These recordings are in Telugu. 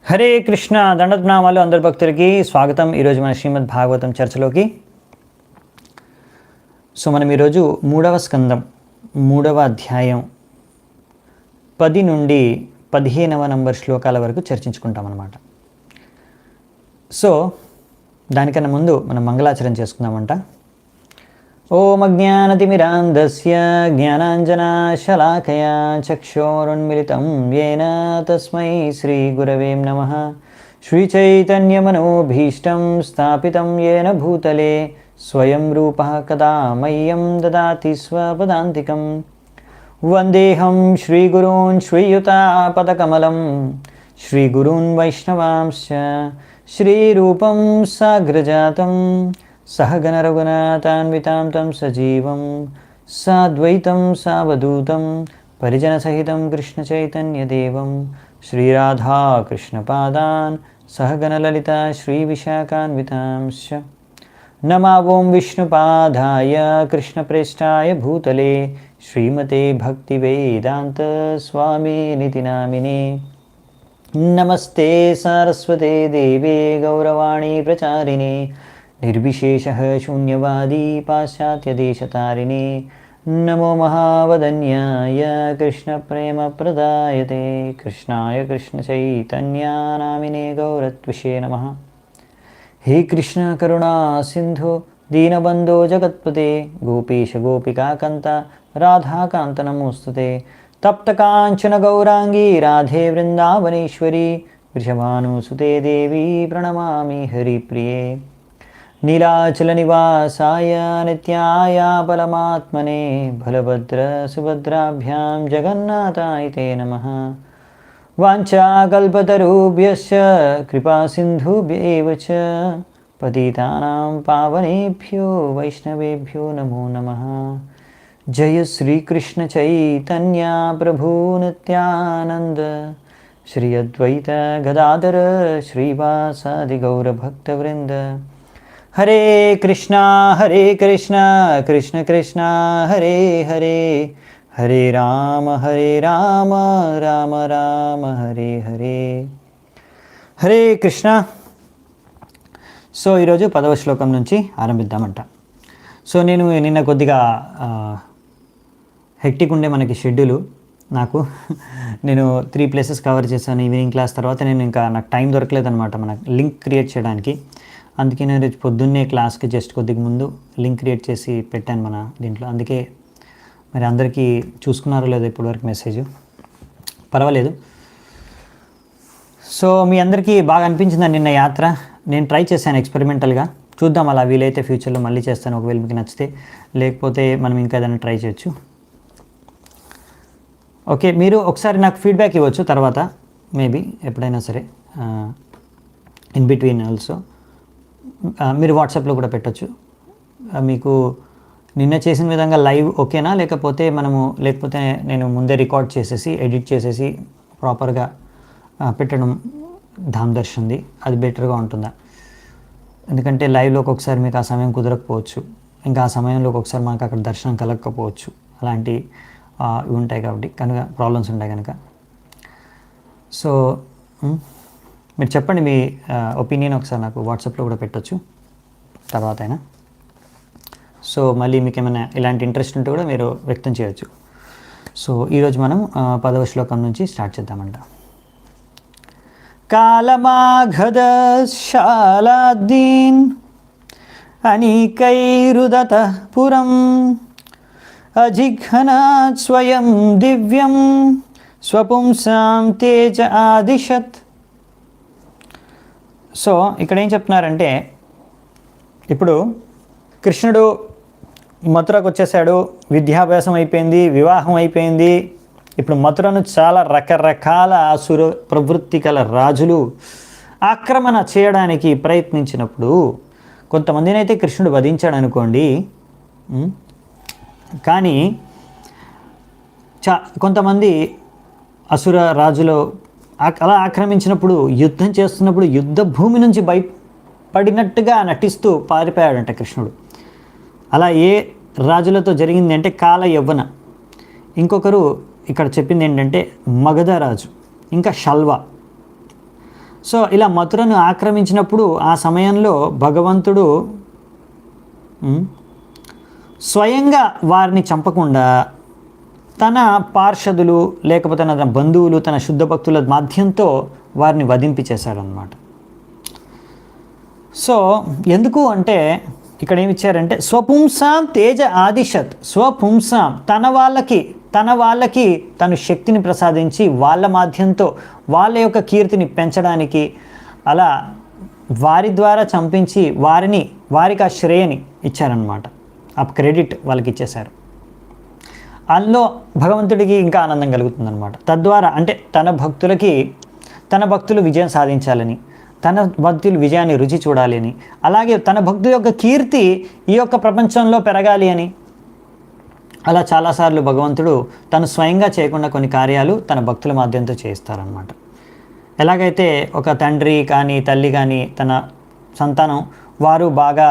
హరే కృష్ణ దండప్రణామాలు అందరి భక్తులకి స్వాగతం. ఈరోజు మన శ్రీమద్ భాగవతం చర్చలోకి. సో మనం ఈరోజు 3వ స్కందం 3వ అధ్యాయం 10 నుండి 15వ నంబర్ శ్లోకాల వరకు చర్చించుకుంటాం అన్నమాట. సో దానికన్నా ముందు మనం మంగళాచరణ చేసుకుందామంట. ఓం అజ్ఞానతిమిరాంధస్య జ్ఞానాంజనాశలాకయా చక్షోరున్మిలితం యేన తస్మై శ్రీగురవే నమః. శ్రీచైతన్యమనోభీష్టం స్థాపితం యేన భూతలే స్వయం రూపః కదా మह्यं దదాతి స్వపదాంతికం. వందేహం శ్రీగురూన్ శ్రీయుతాపదకమలం శ్రీగురూన్ వైష్ణవాంశ్చ శ్రీరూపం సాగ్రజాతం सहगण रघुनाथान्वितां तं सजीवं साद्वैतं सावधूतं परिजनसहितं कृष्णचैतन्यदेवं श्रीराधाकृष्णपादान् सहगणललिता श्रीविशाखान्वितांश्च नमा ॐ विष्णुपादाय कृष्णप्रेष्ठाय भूतले श्रीमते भक्तिवेदान्तस्वामिनिति नामिने. नमस्ते सारस्वते देवे गौरवाणी प्रचारिणे निर्विशेषः शून्यवादी पाश्चात्यदेशतारिणे. नमो महावदन्याय कृष्णप्रेमप्रदायते कृष्णाय कृष्णचैतन्यानामिने गौरत्विषे नमः. हे कृष्ण करुणा सिन्धु दीनबन्धो जगत्पते गोपेश गोपिकान्त राधाकान्त नमोस्तुते. तप्तकाञ्चन गौराङ्गी राधे वृन्दावनेश्वरी वृषभानुसुते देवी प्रणमामि हरिप्रिये. नीलाचलनिवासाय नित्याय परमात्मने बलभद्रसुभद्राभ्यां जगन्नाथाय ते नमः. वाञ्छाकल्पतरुभ्यश्च कृपासिन्धुभ्येव च पतितानां पावनेभ्यो वैष्णवेभ्यो नमो नमः. जय श्रीकृष्ण चैतन्य प्रभु नित्यानन्द श्री अद्वैत गदाधर श्रीवासादि गौरभक्तवृन्द. हरे कृष्णा कृष्ण कृष्ण हरे हरे हरे राम राम राम हरे हरे. హరే కృష్ణ. సో ఈరోజు 10వ శ్లోకం నుంచి ఆరంభిద్దామంట. సో నేను నిన్న కొద్దిగా హెక్టిక్ ఉండే మనకి షెడ్యూలు. నేను 3 ప్లేసెస్ కవర్ చేశాను ఈవినింగ్ క్లాస్ తర్వాత. నాకు టైం దొరకలేదనమాట మనకు లింక్ క్రియేట్ చేయడానికి. అందుకే నేను రేపు పొద్దున్నే క్లాస్కి జస్ట్ కొద్దిగా ముందు లింక్ క్రియేట్ చేసి పెట్టాను మన దీంట్లో. అందుకే మరి అందరికీ చూసుకున్నారో లేదో ఇప్పటివరకు మెసేజ్, పర్వాలేదు. సో మీ అందరికీ బాగా అనిపించింది నిన్న యాత్ర. నేను ట్రై చేశాను ఎక్స్పెరిమెంటల్గా, చూద్దాం అలా వీలైతే ఫ్యూచర్లో మళ్ళీ చేస్తాను ఒకవేళ మీకు నచ్చితే. లేకపోతే మనం ఇంకా ఏదైనా ట్రై చేయొచ్చు. ఓకే, మీరు ఒకసారి నాకు ఫీడ్బ్యాక్ ఇవ్వచ్చు తర్వాత, మేబీ ఎప్పుడైనా సరే ఇన్ బిట్వీన్. ఆల్సో మీరు వాట్సాప్లో కూడా పెట్టచ్చు. మీకు నిన్న చేసిన విధంగా లైవ్ ఓకేనా, లేకపోతే నేను ముందే రికార్డ్ చేసేసి ఎడిట్ చేసేసి ప్రాపర్గా పెట్టడం ధామ్ దర్శన్ది, అది బెటర్గా ఉంటుందా? ఎందుకంటే లైవ్లోకి ఒకసారి మీకు ఆ సమయం కుదరకపోవచ్చు, ఇంకా ఆ సమయంలోకి ఒకసారి మనకు అక్కడ దర్శనం కలగకపోవచ్చు, అలాంటి ఇవి ఉంటాయి కాబట్టి కనుక ప్రాబ్లమ్స్ ఉంటాయి కనుక. సో మీరు చెప్పండి మీ ఒపీనియన్ ఒకసారి నాకు వాట్సాప్లో కూడా పెట్టచ్చు తర్వాత అయినా. సో మళ్ళీ మీకు ఏమైనా ఇలాంటి ఇంట్రెస్ట్ ఉంటే కూడా మీరు వ్యక్తం చేయొచ్చు. సో ఈరోజు మనం 10వ శ్లోకం నుంచి స్టార్ట్ చేద్దామంట. కాలమాఘదశాలాద్దీన్ అనీకైరుదత పురం అజిఘ్నాత్ స్వయం దివ్యం స్వపుంసాం తేజ ఆదిశత్. సో ఇక్కడ ఏం చెప్తున్నారంటే, ఇప్పుడు కృష్ణుడు మథురకు వచ్చేసాడు, విద్యాభ్యాసం అయిపోయింది, వివాహం అయిపోయింది. ఇప్పుడు మథురను చాలా రకరకాల అసుర ప్రవృత్తి గల రాజులు ఆక్రమణ చేయడానికి ప్రయత్నించినప్పుడు కొంతమందిని అయితే కృష్ణుడు వధించాడు అనుకోండి. కానీ కొంతమంది అసుర రాజులు అలా ఆక్రమించినప్పుడు యుద్ధం చేస్తున్నప్పుడు యుద్ధ భూమి నుంచి భయపడినట్టుగా నటిస్తూ పారిపోయాడంట కృష్ణుడు. అలా ఏ రాజులతో జరిగింది అంటే కాల యవ్వన, ఇంకొకరు ఇక్కడ చెప్పింది ఏంటంటే మగధ రాజు, ఇంకా షల్వ. సో ఇలా మథురను ఆక్రమించినప్పుడు ఆ సమయంలో భగవంతుడు స్వయంగా వారిని చంపకుండా తన పార్షదులు లేకపోతే తన బంధువులు తన శుద్ధ భక్తుల మాధ్యంతో వారిని వధింపించేశాడనమాట. సో ఎందుకు అంటే ఇక్కడ ఏమి ఇచ్చారంటే స్వపుంసాం తేజ ఆదిశత్, స్వపుంసాం తన వాళ్ళకి తను శక్తిని ప్రసాదించి వాళ్ళ మాధ్యంతో వాళ్ళ యొక్క కీర్తిని పెంచడానికి అలా వారి ద్వారా చంపించి వారికి ఆ శ్రేయని ఇచ్చారనమాట. ఆ క్రెడిట్ వాళ్ళకి ఇచ్చేశారు. అందులో భగవంతుడికి ఇంకా ఆనందం కలుగుతుందన్నమాట. తద్వారా అంటే తన భక్తులు విజయం సాధించాలని, తన భక్తులు విజయాన్ని రుచి చూడాలి అని, అలాగే తన భక్తుల యొక్క కీర్తి ఈ యొక్క ప్రపంచంలో పెరగాలి అని, అలా చాలాసార్లు భగవంతుడు తను స్వయంగా చేయకుండా కొన్ని కార్యాలు తన భక్తుల మాధ్యంతో చేయిస్తారనమాట. ఎలాగైతే ఒక తండ్రి కానీ తల్లి కానీ తన సంతానం వారు బాగా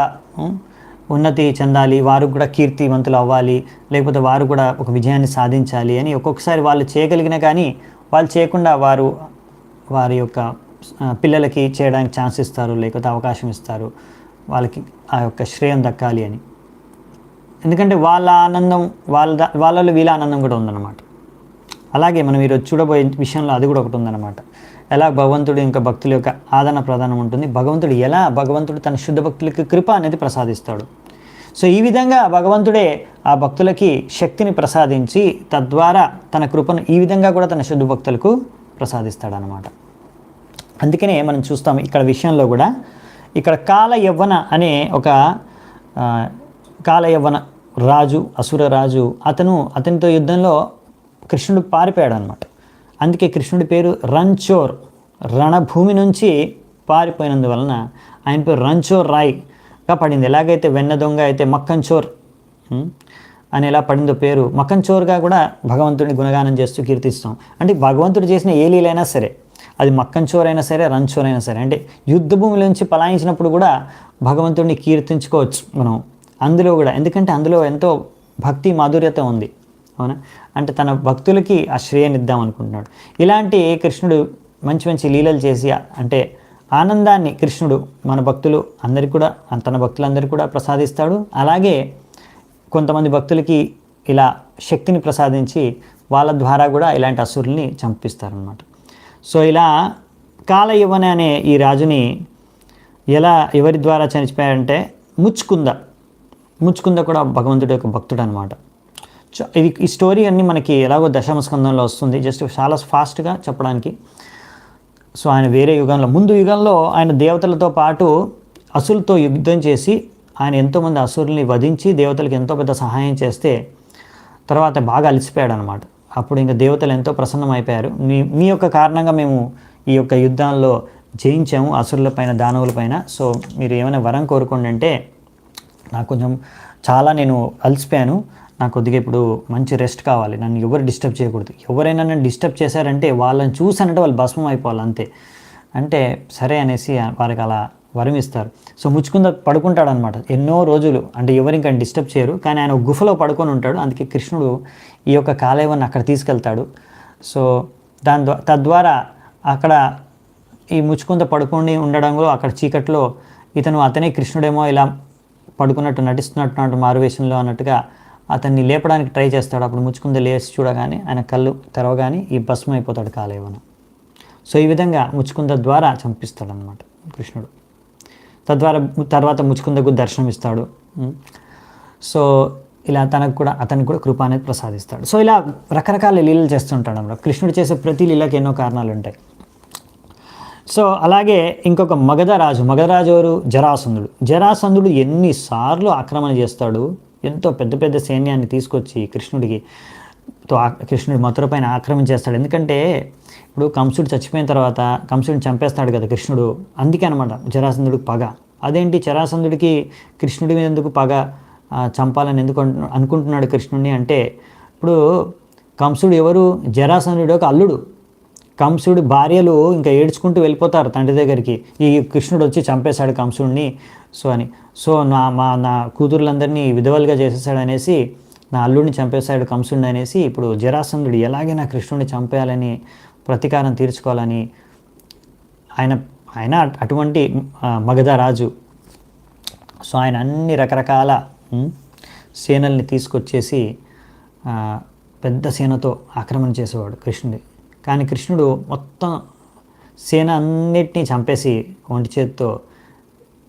ఉన్నతి చెందాలి, వారు కూడా కీర్తివంతులు అవ్వాలి, లేకపోతే వారు కూడా ఒక విజయాన్ని సాధించాలి అని ఒక్కొక్కసారి వాళ్ళు చేయగలిగినా కానీ వాళ్ళు చేయకుండా వారి యొక్క పిల్లలకి చేయడానికి ఛాన్స్ ఇస్తారు, లేకపోతే అవకాశం ఇస్తారు, వాళ్ళకి ఆ యొక్క శ్రేయం దక్కాలి అని. ఎందుకంటే వాళ్ళ ఆనందం వాళ్ళలో వీళ్ళ ఆనందం కూడా ఉందన్నమాట. అలాగే మనం ఈరోజు చూడబోయే విషయంలో అది కూడా ఒకటి ఉందన్నమాట. ఎలా భగవంతుడు ఇంకా భక్తుల యొక్క ఆదరణ ప్రధానం ఉంటుంది, భగవంతుడు తన శుద్ధ భక్తులకి కృప అనేది ప్రసాదిస్తాడు. సో ఈ విధంగా భగవంతుడే ఆ భక్తులకి శక్తిని ప్రసాదించి తద్వారా తన కృపను ఈ విధంగా కూడా తన శుద్ధ భక్తులకు ప్రసాదిస్తాడనమాట. అందుకనే మనం చూస్తాం ఇక్కడ విషయంలో కూడా ఇక్కడ కాలయవ్వన అనే ఒక కాలయవ్వన రాజు, అసుర రాజు, అతనితో యుద్ధంలో కృష్ణుడు పారిపోయాడు అనమాట. అందుకే కృష్ణుడి పేరు రణ్చోర్, రణభూమి నుంచి పారిపోయినందువలన ఆయన పేరు రణ్చోర్ రాయ్గా పడింది. ఎలాగైతే వెన్న దొంగ అయితే మక్కన్చోర్ అని ఎలా పడిందో పేరు, మక్కన్చోర్గా కూడా భగవంతుడిని గుణగానం చేస్తూ కీర్తిస్తాం. అంటే భగవంతుడు చేసిన ఏ లీలైనా సరే, అది మక్కన్చోర్ అయినా సరే రణ్చోర్ అయినా సరే, అంటే యుద్ధ భూమి నుంచి పలాయించినప్పుడు కూడా భగవంతుడిని కీర్తించుకోవచ్చు మనం అందులో కూడా. ఎందుకంటే అందులో ఎంతో భక్తి మాధుర్యత ఉంది, అవునా? అంటే తన భక్తులకి ఆ శ్రేయాన్ని ఇద్దాం అనుకుంటున్నాడు. ఇలాంటి కృష్ణుడు మంచి మంచి లీలలు చేసి అంటే ఆనందాన్ని కృష్ణుడు మన భక్తులు అందరికీ కూడా, తన భక్తులందరికీ కూడా ప్రసాదిస్తాడు. అలాగే కొంతమంది భక్తులకి ఇలా శక్తిని ప్రసాదించి వాళ్ళ ద్వారా కూడా ఇలాంటి అసురుల్ని చంపిస్తారనమాట. సో ఇలా కాలయవ్వన అనే ఈ రాజుని ఎవరి ద్వారా చనిపోయాడంటే ముచ్చుకుంద కూడా భగవంతుడి యొక్క భక్తుడు అనమాట. ఈ స్టోరీ అన్నీ మనకి ఎలాగో దశమ స్కందంలో వస్తుంది, జస్ట్ చాలా ఫాస్ట్గా చెప్పడానికి. సో ఆయన వేరే ముందు యుగంలో ఆయన దేవతలతో పాటు అసురులతో యుద్ధం చేసి ఆయన ఎంతోమంది అసురుల్ని వధించి దేవతలకు ఎంతో పెద్ద సహాయం చేస్తే తర్వాత బాగా అలసిపోయాడు అనమాట. అప్పుడు ఇంకా దేవతలు ఎంతో ప్రసన్నమైపోయారు. మీ యొక్క కారణంగా మేము ఈ యొక్క యుద్ధాల్లో జయించాము అసురుల పైన, దానవుల పైన. సో మీరు ఏమైనా వరం కోరుకోండి అంటే, నాకు కొంచెం నేను అలసిపోయాను, నాకు కొద్దిగా ఇప్పుడు మంచి రెస్ట్ కావాలి, నన్ను ఎవరు డిస్టర్బ్ చేయకూడదు, ఎవరైనా నన్ను డిస్టర్బ్ చేశారంటే వాళ్ళని చూసానంటే వాళ్ళు భస్మం అయిపోవాలి అంతే అంటే సరే అనేసి వారికి అలా వరం ఇస్తారు. సో ముచ్చుకుంద పడుకుంటాడు అనమాట ఎన్నో రోజులు, అంటే ఎవరు ఇంకా డిస్టర్బ్ చేయరు. కానీ ఆయన గుఫలో పడుకొని ఉంటాడు. అందుకే కృష్ణుడు ఈ యొక్క కాలేయాన్ని అక్కడ తీసుకెళ్తాడు. సో తద్వారా అక్కడ ఈ ముచ్చుకుంద పడుకొని ఉండడంలో అక్కడ చీకట్లో అతనే కృష్ణుడేమో ఇలా పడుకున్నట్టు నటిస్తున్నట్టు మారువేషంలో అన్నట్టుగా అతన్ని లేపడానికి ట్రై చేస్తాడు. అప్పుడు ముచ్చుకుంద లేచి చూడగానే ఆయన కళ్ళు తెరవగానే ఈ భస్మం అయిపోతాడు కాలేయవన. సో ఈ విధంగా ముచ్చుకుంద ద్వారా చంపిస్తాడనమాట కృష్ణుడు. తర్వాత ముచ్చుకుందకు దర్శనం ఇస్తాడు. సో ఇలా అతనికి కూడా కృప అనేది ప్రసాదిస్తాడు. సో ఇలా రకరకాల లీలలు చేస్తుంటాడు అన్నమాట. కృష్ణుడు చేసే ప్రతి లీలకి ఎన్నో కారణాలు ఉంటాయి. సో అలాగే ఇంకొక మగధరాజు ఎవరు? జరాసంధుడు ఎన్నిసార్లు ఆక్రమణ చేస్తాడు. ఎంతో పెద్ద పెద్ద సైన్యాన్ని తీసుకొచ్చి కృష్ణుడి మథుర పైన ఆక్రమించేస్తాడు. ఎందుకంటే ఇప్పుడు కంసుడు చచ్చిపోయిన తర్వాత కంసుడిని చంపేస్తాడు కదా కృష్ణుడు. అందుకే అనమాట జరాసంధుడికి పగ. అదేంటి జరాసంధుడికి కృష్ణుడి మీద ఎందుకు పగ చంపాలని ఎందుకు అనుకుంటున్నాడు కృష్ణుడిని అంటే, ఇప్పుడు కంసుడు ఎవరు? జరాసంధుడి యొక్క అల్లుడు. కంసుడి భార్యలు ఇంకా ఏడ్చుకుంటూ వెళ్ళిపోతారు తండ్రి దగ్గరికి, ఈ కృష్ణుడు వచ్చి చంపేశాడు కంసుడిని సో నా కూతుర్లందరినీ విధవలుగా చేసేసాడు అనేసి, నా అల్లుడిని చంపేశాడు కంసుడిని అనేసి ఇప్పుడు జరాసంధుడు ఎలాగైనా కృష్ణుడిని చంపేయాలని ప్రతీకారం తీర్చుకోవాలని ఆయన ఆయన అటువంటి మగధ రాజు. సో ఆయన అన్ని రకరకాల సేనల్ని తీసుకొచ్చేసి పెద్ద సేనతో ఆక్రమణ చేసేవాడు కృష్ణుడి. కానీ కృష్ణుడు మొత్తం సేన అన్నిటినీ చంపేసి ఒంటి చేతితో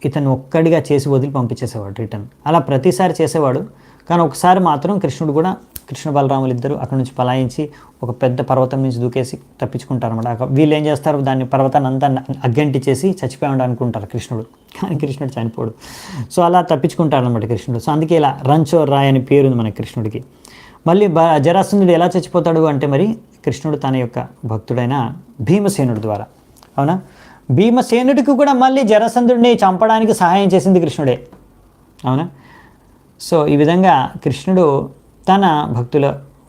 ఇతను ఒక్కడిగా చేసి వదిలి పంపించేసేవాడు రిటర్న్. అలా ప్రతిసారి చేసేవాడు. కానీ ఒకసారి మాత్రం కృష్ణుడు కూడా, కృష్ణ బలరాములు ఇద్దరు అక్కడ నుంచి పలాయించి ఒక పెద్ద పర్వతం నుంచి దూకేసి తప్పించుకుంటారు అనమాట. వీళ్ళు ఏం చేస్తారు, దాన్ని పర్వతాన్ని అంతా అగ్గంటిచ్చేసి చచ్చిపోయాడు అనుకుంటారు కృష్ణుడు. కానీ కృష్ణుడు చనిపోడు. సో అలా తప్పించుకుంటారు అనమాట కృష్ణుడు. సో అందుకే ఇలా రంచోర్ రాయ్ అని పేరు ఉంది మన కృష్ణుడికి. మళ్ళీ జరాసంధుడు ఎలా చచ్చిపోతాడు అంటే మరి కృష్ణుడు తన యొక్క భక్తుడైన భీమసేనుడి ద్వారా. అవునా, భీమసేనుడికి కూడా మళ్ళీ జరాసంధుడిని చంపడానికి సహాయం చేసింది కృష్ణుడే. అవునా. సో ఈ విధంగా కృష్ణుడు తన భక్తుల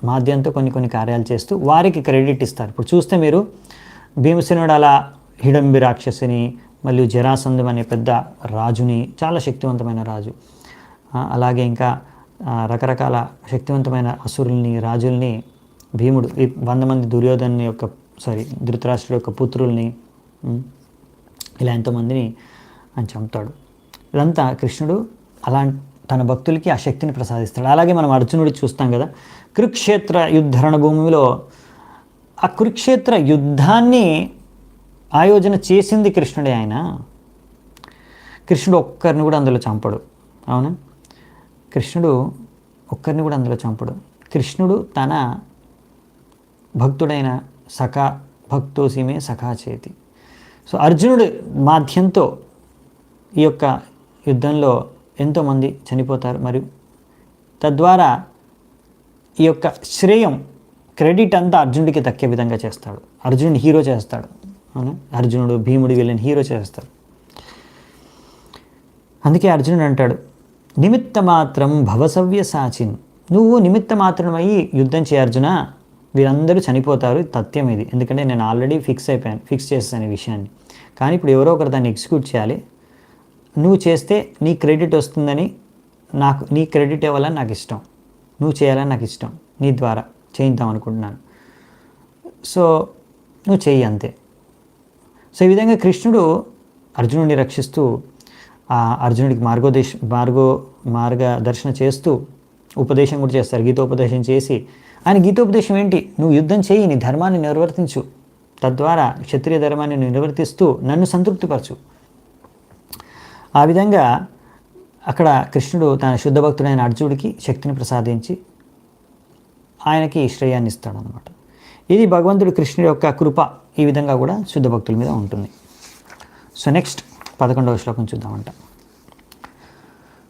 మాధ్యంతో కొన్ని కార్యాలు చేస్తూ వారికి క్రెడిట్ ఇస్తారు. ఇప్పుడు చూస్తే మీరు భీమసేనుడు అలా హిడంబి రాక్షసిని, మరియు జరాసంధం అనే పెద్ద రాజుని, చాలా శక్తివంతమైన రాజు, అలాగే ఇంకా రకరకాల శక్తివంతమైన అసురుల్ని, రాజుల్ని భీముడు ఈ 100 మంది దుర్యోధను యొక్క ధృతరాష్ట్రుడు యొక్క పుత్రుల్ని, ఇలా ఎంతోమందిని ఆయన చంపుతాడు. ఇదంతా కృష్ణుడు అలా తన భక్తులకి ఆ శక్తిని ప్రసాదిస్తాడు. అలాగే మనం అర్జునుడి చూస్తాం కదా, కురుక్షేత్ర యుద్ధ రణభూమిలో ఆ కురుక్షేత్ర యుద్ధాన్ని ఆయోజన చేసింది కృష్ణుడే. కృష్ణుడు ఒక్కరిని కూడా అందులో చంపడు. అవునా, కృష్ణుడు ఒక్కరిని కూడా అందులో చంపడు. కృష్ణుడు తన భక్తుడైన సఖా భక్తోసిమే సఖా చేతి. సో అర్జునుడి మాధ్యంతో ఈ యొక్క యుద్ధంలో ఎంతోమంది చనిపోతారు. మరియు తద్వారా ఈ యొక్క శ్రేయం, క్రెడిట్ అంతా అర్జునుడికి దక్కే విధంగా చేస్తాడు. అర్జునుడిని హీరో చేస్తాడు. అవును, అర్జునుడు భీముడి వీళ్ళని హీరో చేస్తాడు. అందుకే అర్జునుడు అంటాడు, నిమిత్త మాత్రం భవసవ్య సాచిన్. నువ్వు నిమిత్త మాత్రమయ్యి యుద్ధం చేయ అర్జున, వీరందరూ చనిపోతారు, తథ్యం ఇది. ఎందుకంటే నేను ఆల్రెడీ ఫిక్స్ చేస్తాను ఈ విషయాన్ని. కానీ ఇప్పుడు ఎవరో ఒకరు దాన్ని ఎగ్జిక్యూట్ చేయాలి. నువ్వు చేస్తే నీ క్రెడిట్ వస్తుందని, నీ క్రెడిట్ ఇవ్వాలని నాకు ఇష్టం, నువ్వు చేయాలని నాకు ఇష్టం, నీ ద్వారా చేయిద్దాం అనుకుంటున్నాను. సో నువ్వు చెయ్యి అంతే. సో ఈ విధంగా కృష్ణుడు అర్జునుడిని రక్షిస్తూ అర్జునుడికి మార్గదర్శన చేస్తూ ఉపదేశం కూడా చేస్తారు. గీతోపదేశం చేసి, ఆయన గీతోపదేశం ఏంటి, నువ్వు యుద్ధం చేయి, నీ ధర్మాన్ని నిర్వర్తించు, తద్వారా క్షత్రియ ధర్మాన్ని నిర్వర్తిస్తూ నన్ను సంతృప్తిపరచు. ఆ విధంగా అక్కడ కృష్ణుడు తన శుద్ధ భక్తుడైన అర్జునుడికి శక్తిని ప్రసాదించి ఆయనకి శ్రేయాన్ని ఇస్తాడనమాట. ఇది భగవంతుడు కృష్ణుడి యొక్క కృప. ఈ విధంగా కూడా శుద్ధ భక్తుల మీద ఉంటుంది. సో నెక్స్ట్ 11వ శ్లోకం చూద్దామంట.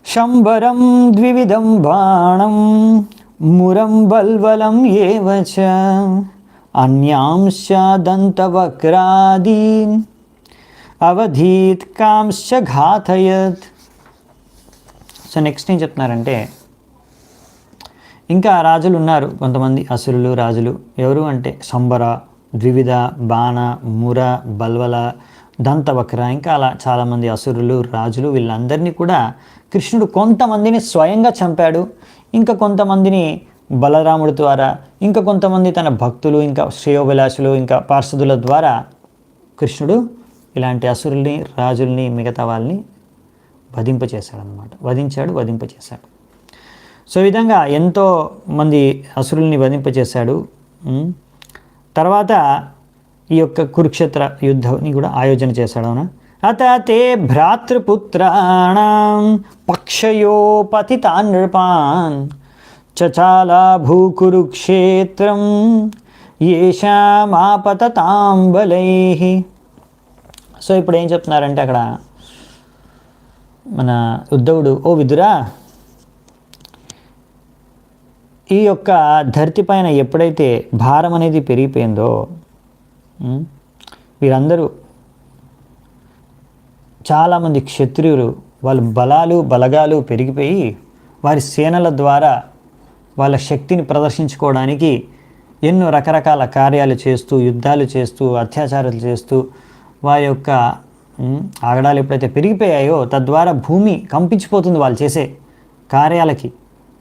శంబరం ద్వివిధం బాణం మురం బల్వలం ఏవచ అన్యాంశ దంతవక్రాదీన్ అవధీత్ కాంశ్చ ఘాతయత్. సో నెక్స్ట్ ఏం చెప్తున్నారంటే, ఇంకా రాజులు ఉన్నారు కొంతమంది, అసురులు రాజులు. ఎవరు అంటే శంబర, ద్వివిధ, బాణ, ముర, బల్వల, దంతవక్ర, ఇంకా అలా చాలామంది అసురులు రాజులు. వీళ్ళందరినీ కూడా కృష్ణుడు కొంతమందిని స్వయంగా చంపాడు, ఇంకా కొంతమందిని బలరాముడి ద్వారా, ఇంకా కొంతమంది తన భక్తులు, ఇంకా శ్రేయోభిలాషులు, ఇంకా పార్షదుల ద్వారా కృష్ణుడు ఇలాంటి అసురుల్ని, రాజుల్ని, మిగతా వాళ్ళని వధింపచేశాడు. సో ఈ విధంగా ఎంతో మంది అసురుల్ని వధింపచేశాడు. తర్వాత ఈ యొక్క కురుక్షేత్ర యుద్ధాన్ని కూడా ఆయోజన చేశాడు. అవునా, అత తే భ్రాతృపుత్రాణం పక్షయోపతితాన్ నృపాన్ చచాల భూకురుక్షేత్రం ఏషామాపతతాం బలైః. సో ఇప్పుడు ఏం చెప్తున్నారంటే అక్కడ మన ఉద్ధవుడు, ఓ విదురా, ఈ యొక్క ధరతి పైన ఎప్పుడైతే భారం అనేది పెరిగిపోయిందో, వీరందరూ చాలామంది క్షత్రియులు వాళ్ళ బలగాలు పెరిగిపోయి వారి సేనల ద్వారా వాళ్ళ శక్తిని ప్రదర్శించుకోవడానికి ఎన్నో రకరకాల కార్యాలు చేస్తూ, యుద్ధాలు చేస్తూ, అత్యాచారాలు చేస్తూ వారి యొక్క ఆగడాలు ఎప్పుడైతే పెరిగిపోయాయో తద్వారా భూమి కంపించిపోతుంది. వాళ్ళు చేసే కార్యాలకి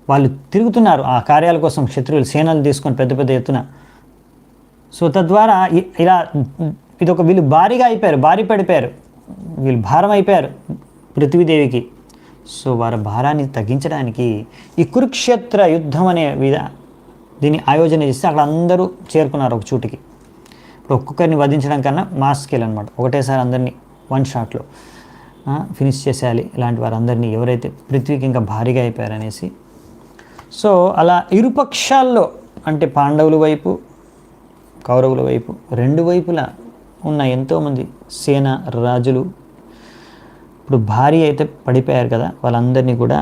వాళ్ళు తిరుగుతున్నారు ఆ కార్యాల కోసం, క్షత్రియులు సేనలు తీసుకొని పెద్ద ఎత్తున. సో తద్వారా ఇలా ఇది ఒక వీళ్ళు భారీగా అయిపోయారు, భారీ పడిపోయారు, వీళ్ళు భారం అయిపోయారు పృథ్వీదేవికి. సో వారి భారాన్ని తగ్గించడానికి ఈ కురుక్షేత్ర యుద్ధం అనే దీన్ని ఆయోజన చేస్తే అక్కడ అందరూ చేరుకున్నారు ఒక చోటికి. ఇప్పుడు ఒక్కొక్కరిని వధించడం కన్నా మాస్ స్కేల్ అనమాట, ఒకటేసారి అందరినీ వన్ షాట్లో ఫినిష్ చేసేయాలి ఇలాంటి వారందరినీ, ఎవరైతే పృథ్వీకి ఇంకా భారీగా అయిపోయారనేసి. సో అలా ఇరుపక్షాల్లో అంటే పాండవుల వైపు కౌరవుల వైపు రెండు వైపులా ఉన్న ఎంతోమంది సేన రాజులు ఇప్పుడు భారీ అయితే పడిపోయారు కదా, వాళ్ళందరినీ కూడా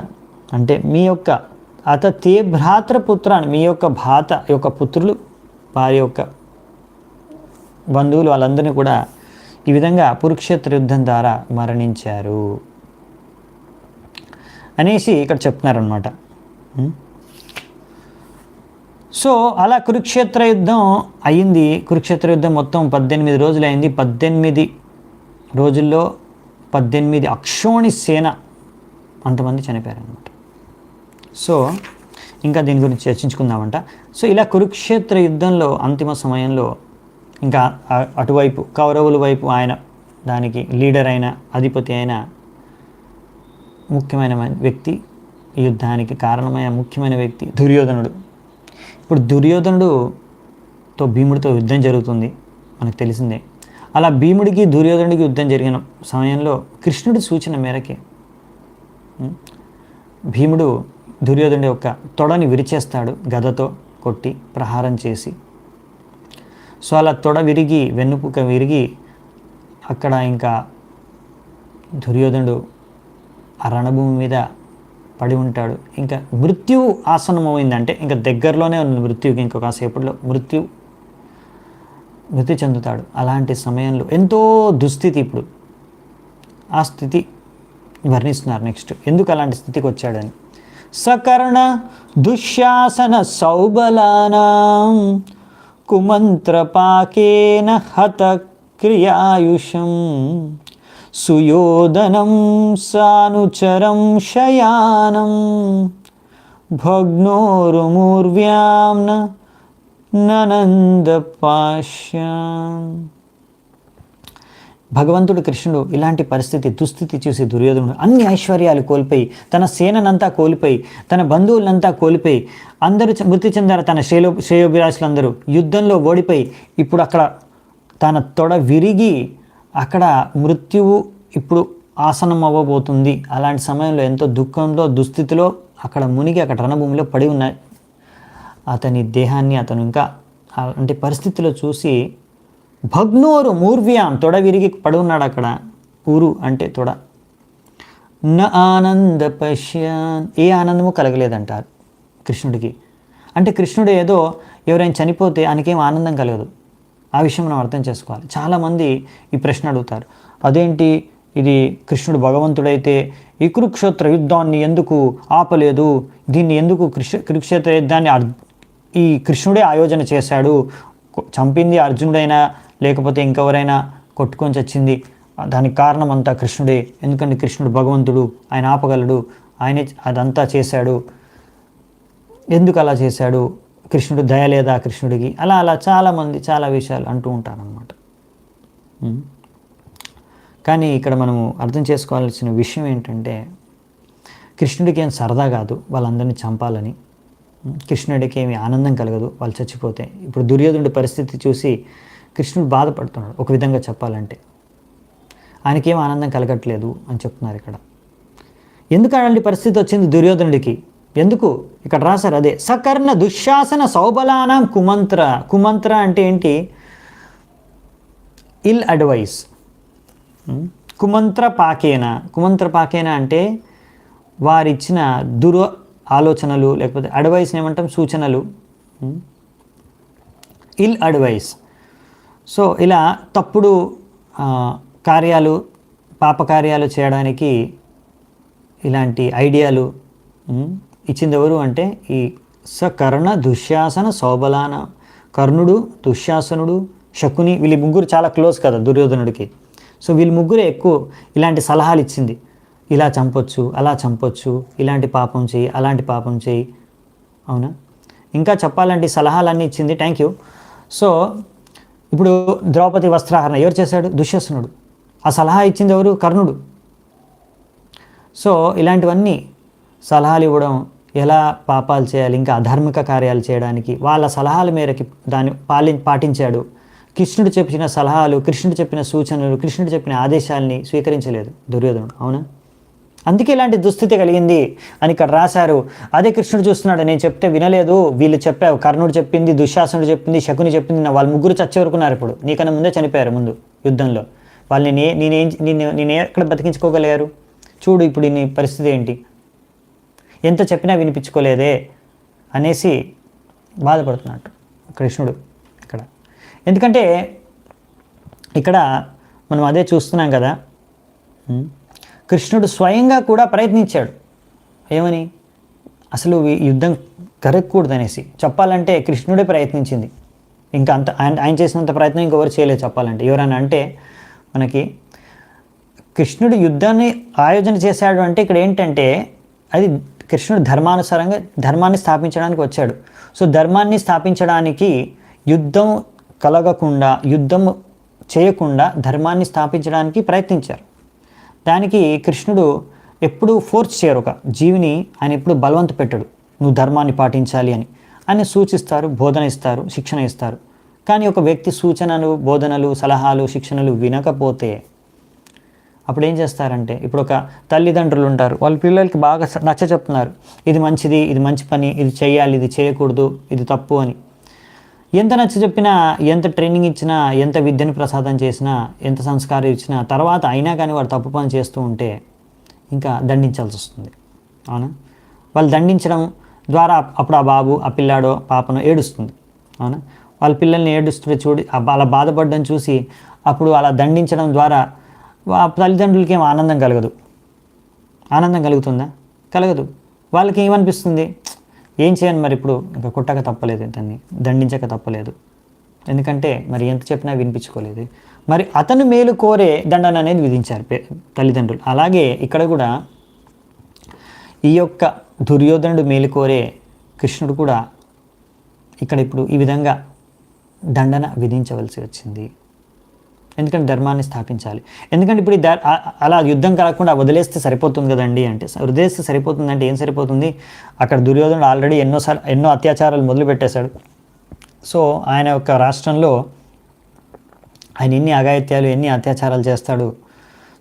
అంటే మీ యొక్క అత తే భ్రాతృపుత్రాన్ని, మీ యొక్క భాత యొక్క పుత్రులు, వారి యొక్క బంధువులు వాళ్ళందరినీ కూడా ఈ విధంగా కురుక్షేత్ర యుద్ధం ద్వారా మరణించారు అనేసి ఇక్కడ చెప్తున్నారనమాట. సో అలా కురుక్షేత్ర యుద్ధం అయ్యింది. కురుక్షేత్ర యుద్ధం మొత్తం 18 రోజులు అయింది. 18 రోజుల్లో 18 అక్షోణి సేన అంతమంది చనిపోయారు అనమాట. సో ఇంకా దీని గురించి చర్చించుకుందామంట. సో ఇలా కురుక్షేత్ర యుద్ధంలో అంతిమ సమయంలో ఇంకా అటువైపు కౌరవుల వైపు ఆయన దానికి లీడర్ అయిన అధిపతి అయిన ముఖ్యమైన వ్యక్తి, ఈ యుద్ధానికి కారణమైన ముఖ్యమైన వ్యక్తి దుర్యోధనుడు. ఇప్పుడు దుర్యోధనుడుతో భీముడితో యుద్ధం జరుగుతుంది మనకు తెలిసిందే. అలా భీముడికి దుర్యోధనుడికి యుద్ధం జరిగిన సమయంలో కృష్ణుడి సూచన మేరకే భీముడు దుర్యోధనుడి యొక్క తొడని విరిచేస్తాడు, గదతో కొట్టి ప్రహారం చేసి. సో అలా తొడ విరిగి వెన్నుపుక విరిగి అక్కడ ఇంకా దుర్యోధనుడు ఆ రణభూమి మీద పడి ఉంటాడు. ఇంకా మృత్యువు ఆసన్నమైందంటే ఇంకా దగ్గరలోనే ఉంది మృత్యుకి, ఇంకొక సేపట్లో మృతి చెందుతాడు. అలాంటి సమయంలో ఎంతో దుస్థితి, ఇప్పుడు ఆ స్థితి వర్ణిస్తున్నారు నెక్స్ట్, ఎందుకు అలాంటి స్థితికి వచ్చాడని. సకర్ణ దుశ్శాసన సౌబలానాం కుమంత్రపాకేన హత క్రియాయుషం సుయోధనం సానుచరం శయానం భగ్నోరుమూర్వ్యాం ననందపాశ్యాం. భగవంతుడు కృష్ణుడు ఇలాంటి పరిస్థితి దుస్థితి చూసి దుర్యోధనుడు అన్ని ఐశ్వర్యాలు కోల్పోయి, తన సేననంతా కోల్పోయి, తన బంధువులంతా కోల్పోయి, అందరూ మృతి చెందారు. తన శ్రేయోభిలాషులందరూ యుద్ధంలో ఓడిపోయి ఇప్పుడు అక్కడ తన తొడ విరిగి అక్కడ మృత్యువు ఇప్పుడు ఆసనం అవ్వబోతుంది. అలాంటి సమయంలో ఎంతో దుఃఖంలో దుస్థితిలో అక్కడ మునిగి అక్కడ రణభూమిలో పడి ఉన్న అతని దేహాన్ని అతను ఇంకా అంటే పరిస్థితిలో చూసి భగ్నోరు మూర్వ్యాం తొడ విరిగి పడి ఉన్నాడు అక్కడ. ఊరు అంటే తొడ. న ఆనంద పశ్యాన్ ఏ ఆనందము కలగలేదంటారు కృష్ణుడికి. అంటే కృష్ణుడు ఏదో ఎవరైనా చనిపోతే ఆయనకేం ఆనందం కలగదు. ఆ విషయం మనం అర్థం చేసుకోవాలి. చాలామంది ఈ ప్రశ్న అడుగుతారు, అదేంటి ఇది కృష్ణుడు భగవంతుడైతే ఈ కురుక్షేత్ర యుద్ధాన్ని ఎందుకు ఆపలేదు, దీన్ని ఎందుకు కురుక్షేత్ర యుద్ధాన్ని ఈ కృష్ణుడే ఆయోజన చేశాడు, చంపింది అర్జునుడైనా లేకపోతే ఇంకెవరైనా కొట్టుకొని చచ్చింది, దానికి కారణం అంతా కృష్ణుడే, ఎందుకంటే కృష్ణుడు భగవంతుడు, ఆయన ఆపగలడు, ఆయనే అదంతా చేశాడు, ఎందుకు అలా చేశాడు, కృష్ణుడు దయ లేదా కృష్ణుడికి, అలా అలా చాలామంది చాలా విషయాలు అంటూ ఉంటారన్నమాట. కానీ ఇక్కడ మనము అర్థం చేసుకోవాల్సిన విషయం ఏంటంటే కృష్ణుడికి ఏం సరదా కాదు వాళ్ళందరినీ చంపాలని, కృష్ణుడికి ఏమి ఆనందం కలగదు వాళ్ళు చచ్చిపోతే. ఇప్పుడు దుర్యోధనుడి పరిస్థితి చూసి కృష్ణుడు బాధపడుతున్నాడు ఒక విధంగా చెప్పాలంటే, ఆయనకేం ఆనందం కలగట్లేదు అని చెప్తున్నారు ఇక్కడ. ఎందుకు అలాంటి పరిస్థితి వచ్చింది దుర్యోధనుడికి, ఎందుకు ఇక్కడ రాశారు అదే సకర్ణ దుశ్శాసన సౌబలానాం కుమంత్ర. కుమంత్ర అంటే ఏంటి, ఇల్ అడ్వైస్. కుమంత్ర పాకేన, కుమంత్ర పాకేన అంటే వారిచ్చిన ఆలోచనలు లేకపోతే అడ్వైస్ ఏమంటాం, సూచనలు, ఇల్ అడ్వైస్. సో ఇలా తప్పుడు కార్యాలు పాపకార్యాలు చేయడానికి ఇలాంటి ఐడియాలు ఇచ్చింది ఎవరు అంటే ఈ సకర్ణ దుశ్శాసన సౌబలాన. కర్ణుడు, దుశ్శాసనుడు, శకుని వీళ్ళు ముగ్గురు చాలా క్లోజ్ కదా దుర్యోధనుడికి. సో వీళ్ళు ముగ్గురే ఎక్కువ ఇలాంటి సలహాలు ఇచ్చింది, ఇలా చంపొచ్చు, అలా చంపొచ్చు, ఇలాంటి పాపం చేయి, అలాంటి పాపం చేయి. అవునా, ఇంకా చెప్పాలంటే సలహాలన్నీ ఇచ్చింది. Thank you. సో ఇప్పుడు ద్రౌపది వస్త్రాహరణ ఎవరు చేశాడు? దుశ్శాసనుడు. ఆ సలహా ఇచ్చింది ఎవరు? కర్ణుడు. సో ఇలాంటివన్నీ సలహాలు ఇవ్వడం, ఎలా పాపాలు చేయాలి, ఇంకా అధార్మిక కార్యాలు చేయడానికి వాళ్ళ సలహాల మేరకి దాన్ని పాటించాడు. కృష్ణుడు చెప్పిన సలహాలు, కృష్ణుడు చెప్పిన సూచనలు, కృష్ణుడు చెప్పిన ఆదేశాలని స్వీకరించలేదు దుర్యోధనుడు. అవునా? అందుకే ఇలాంటి దుస్థితి కలిగింది అని ఇక్కడ రాశారు. అదే కృష్ణుడు చూస్తున్నాడు, నేను చెప్తే వినలేదు, వీళ్ళు చెప్పావు, కర్ణుడు చెప్పింది, దుశ్శాసనుడు చెప్పింది, శకుని చెప్పింది, వాళ్ళ ముగ్గురు చచ్చే వరకున్నారు. ఇప్పుడు నీకన్నా ముందే చనిపోయారు ముందు యుద్ధంలో. వాళ్ళు నేనే ఎక్కడ బతికించుకోగలిగారు? చూడు ఇప్పుడు నీ పరిస్థితి ఏంటి, ఎంత చెప్పినా వినిపించుకోలేదే అనేసి బాధపడుతున్నాడు కృష్ణుడు ఇక్కడ. ఎందుకంటే ఇక్కడ మనం అదే చూస్తున్నాం కదా, కృష్ణుడు స్వయంగా కూడా ప్రయత్నించాడు. ఏమని? అసలు ఈ యుద్ధం జరగకూడదనేసి చెప్పాలంటే కృష్ణుడే ప్రయత్నించింది. ఇంకా అంత ఆయన చేసినంత ప్రయత్నం ఇంకెవరు చేయలేదు చెప్పాలంటే. ఎవరైనా అంటే మనకి కృష్ణుడు యుద్ధాన్ని ఆయోజన చేశాడు అంటే ఇక్కడ ఏంటంటే అది కృష్ణుడు ధర్మానుసారంగా ధర్మాన్ని స్థాపించడానికి వచ్చాడు. సో ధర్మాన్ని స్థాపించడానికి యుద్ధం కలగకుండా, యుద్ధం చేయకుండా ధర్మాన్ని స్థాపించడానికి ప్రయత్నించారు. దానికి కృష్ణుడు ఎప్పుడూ ఫోర్స్ చేయరు. ఒక జీవిని ఆయన ఎప్పుడు బలవంత పెట్టడు, నువ్వు ధర్మాన్ని పాటించాలి అని. ఆయన సూచిస్తారు, బోధన ఇస్తారు, శిక్షణ ఇస్తారు. కానీ ఒక వ్యక్తి సూచనలు, బోధనలు, సలహాలు, శిక్షణలు వినకపోతే అప్పుడు ఏం చేస్తారంటే, ఇప్పుడు ఒక తల్లిదండ్రులు ఉంటారు, వాళ్ళ పిల్లలకి బాగా నచ్చ చెప్తున్నారు, ఇది మంచిది, ఇది మంచి పని, ఇది చేయాలి, ఇది చేయకూడదు, ఇది తప్పు అని. ఎంత నచ్చ చెప్పినా, ఎంత ట్రైనింగ్ ఇచ్చినా, ఎంత విద్యను ప్రసాదం చేసినా, ఎంత సంస్కారం ఇచ్చినా, తర్వాత అయినా కానీ వాడు తప్పు పని చేస్తూ ఉంటే ఇంకా దండించాల్సి వస్తుంది. అవునా? వాళ్ళు దండించడం ద్వారా అప్పుడు ఆ బాబు, ఆ పిల్లాడో పాపనో ఏడుస్తుంది. అవునా? వాళ్ళ పిల్లల్ని ఏడుస్తుంటే చూడి అలా బాధపడడం చూసి అప్పుడు అలా దండించడం ద్వారా తల్లిదండ్రులకి ఏం ఆనందం కలగదు. ఆనందం కలుగుతుందా? కలగదు. వాళ్ళకి ఏమనిపిస్తుంది, ఏం చేయను మరి, ఇప్పుడు ఇంకా కొట్టక తప్పలేదు, దాన్ని దండించక తప్పలేదు, ఎందుకంటే మరి ఎంత చెప్పినా వినిపించుకోలేదు. మరి అతను మేలు కోరే దండన అనేది విధించారు తల్లిదండ్రులు. అలాగే ఇక్కడ కూడా ఈ యొక్క దుర్యోధనుడు మేలు కోరే కృష్ణుడు కూడా ఇక్కడ ఇప్పుడు ఈ విధంగా దండన విధించవలసి వచ్చింది. ఎందుకంటే ధర్మాన్ని స్థాపించాలి. ఎందుకంటే ఇప్పుడు అలా యుద్ధం కలగకుండా వదిలేస్తే సరిపోతుంది కదండి అంటే, వదిలేస్తే సరిపోతుందంటే ఏం సరిపోతుంది? అక్కడ దుర్యోధనుడు ఆల్రెడీ ఎన్నో అత్యాచారాలు మొదలుపెట్టేశాడు. సో ఆయన యొక్క రాష్ట్రంలో ఆయన ఎన్ని అఘాయిత్యాలు, ఎన్ని అత్యాచారాలు చేస్తాడు.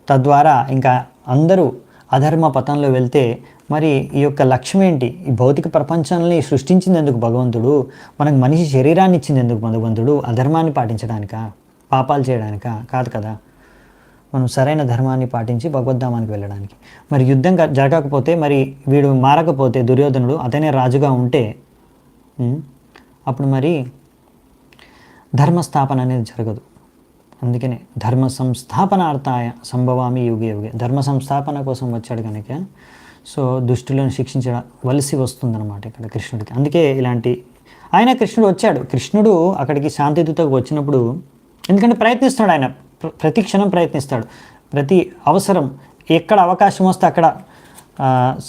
తద్వారా ఇంకా అందరూ అధర్మ పథంలో వెళ్తే మరి ఈ యొక్క లక్ష్యం ఏంటి? ఈ భౌతిక ప్రపంచాన్ని సృష్టించింది ఎందుకు భగవంతుడు? మనకు మనిషి శరీరాన్ని ఇచ్చింది ఎందుకు భగవంతుడు? అధర్మాన్ని పాటించడానికా, పాపాలు చేయడానికా? కాదు కదా. మనం సరైన ధర్మాన్ని పాటించి భగవద్ధామానికి వెళ్ళడానికి. మరి యుద్ధం జరగకపోతే, మరి వీడు మారకపోతే, దుర్యోధనుడు అతనే రాజుగా ఉంటే అప్పుడు మరి ధర్మస్థాపన అనేది జరగదు. అందుకనే ధర్మ సంస్థాపనార్థాయ సంభవామి యుగే యుగే, ధర్మ సంస్థాపన కోసం వచ్చాడు కనుక సో దుష్టులను శిక్షించవలసి వస్తుందన్నమాట ఇక్కడ కృష్ణుడికి. అందుకే ఇలాంటి ఆయన కృష్ణుడు వచ్చాడు. కృష్ణుడు అక్కడికి శాంతిదూతకు వచ్చినప్పుడు, ఎందుకంటే ప్రయత్నిస్తాడు ఆయన, ప్రతి క్షణం ప్రయత్నిస్తాడు. ప్రతి అవసరం, ఎక్కడ అవకాశం వస్తే అక్కడ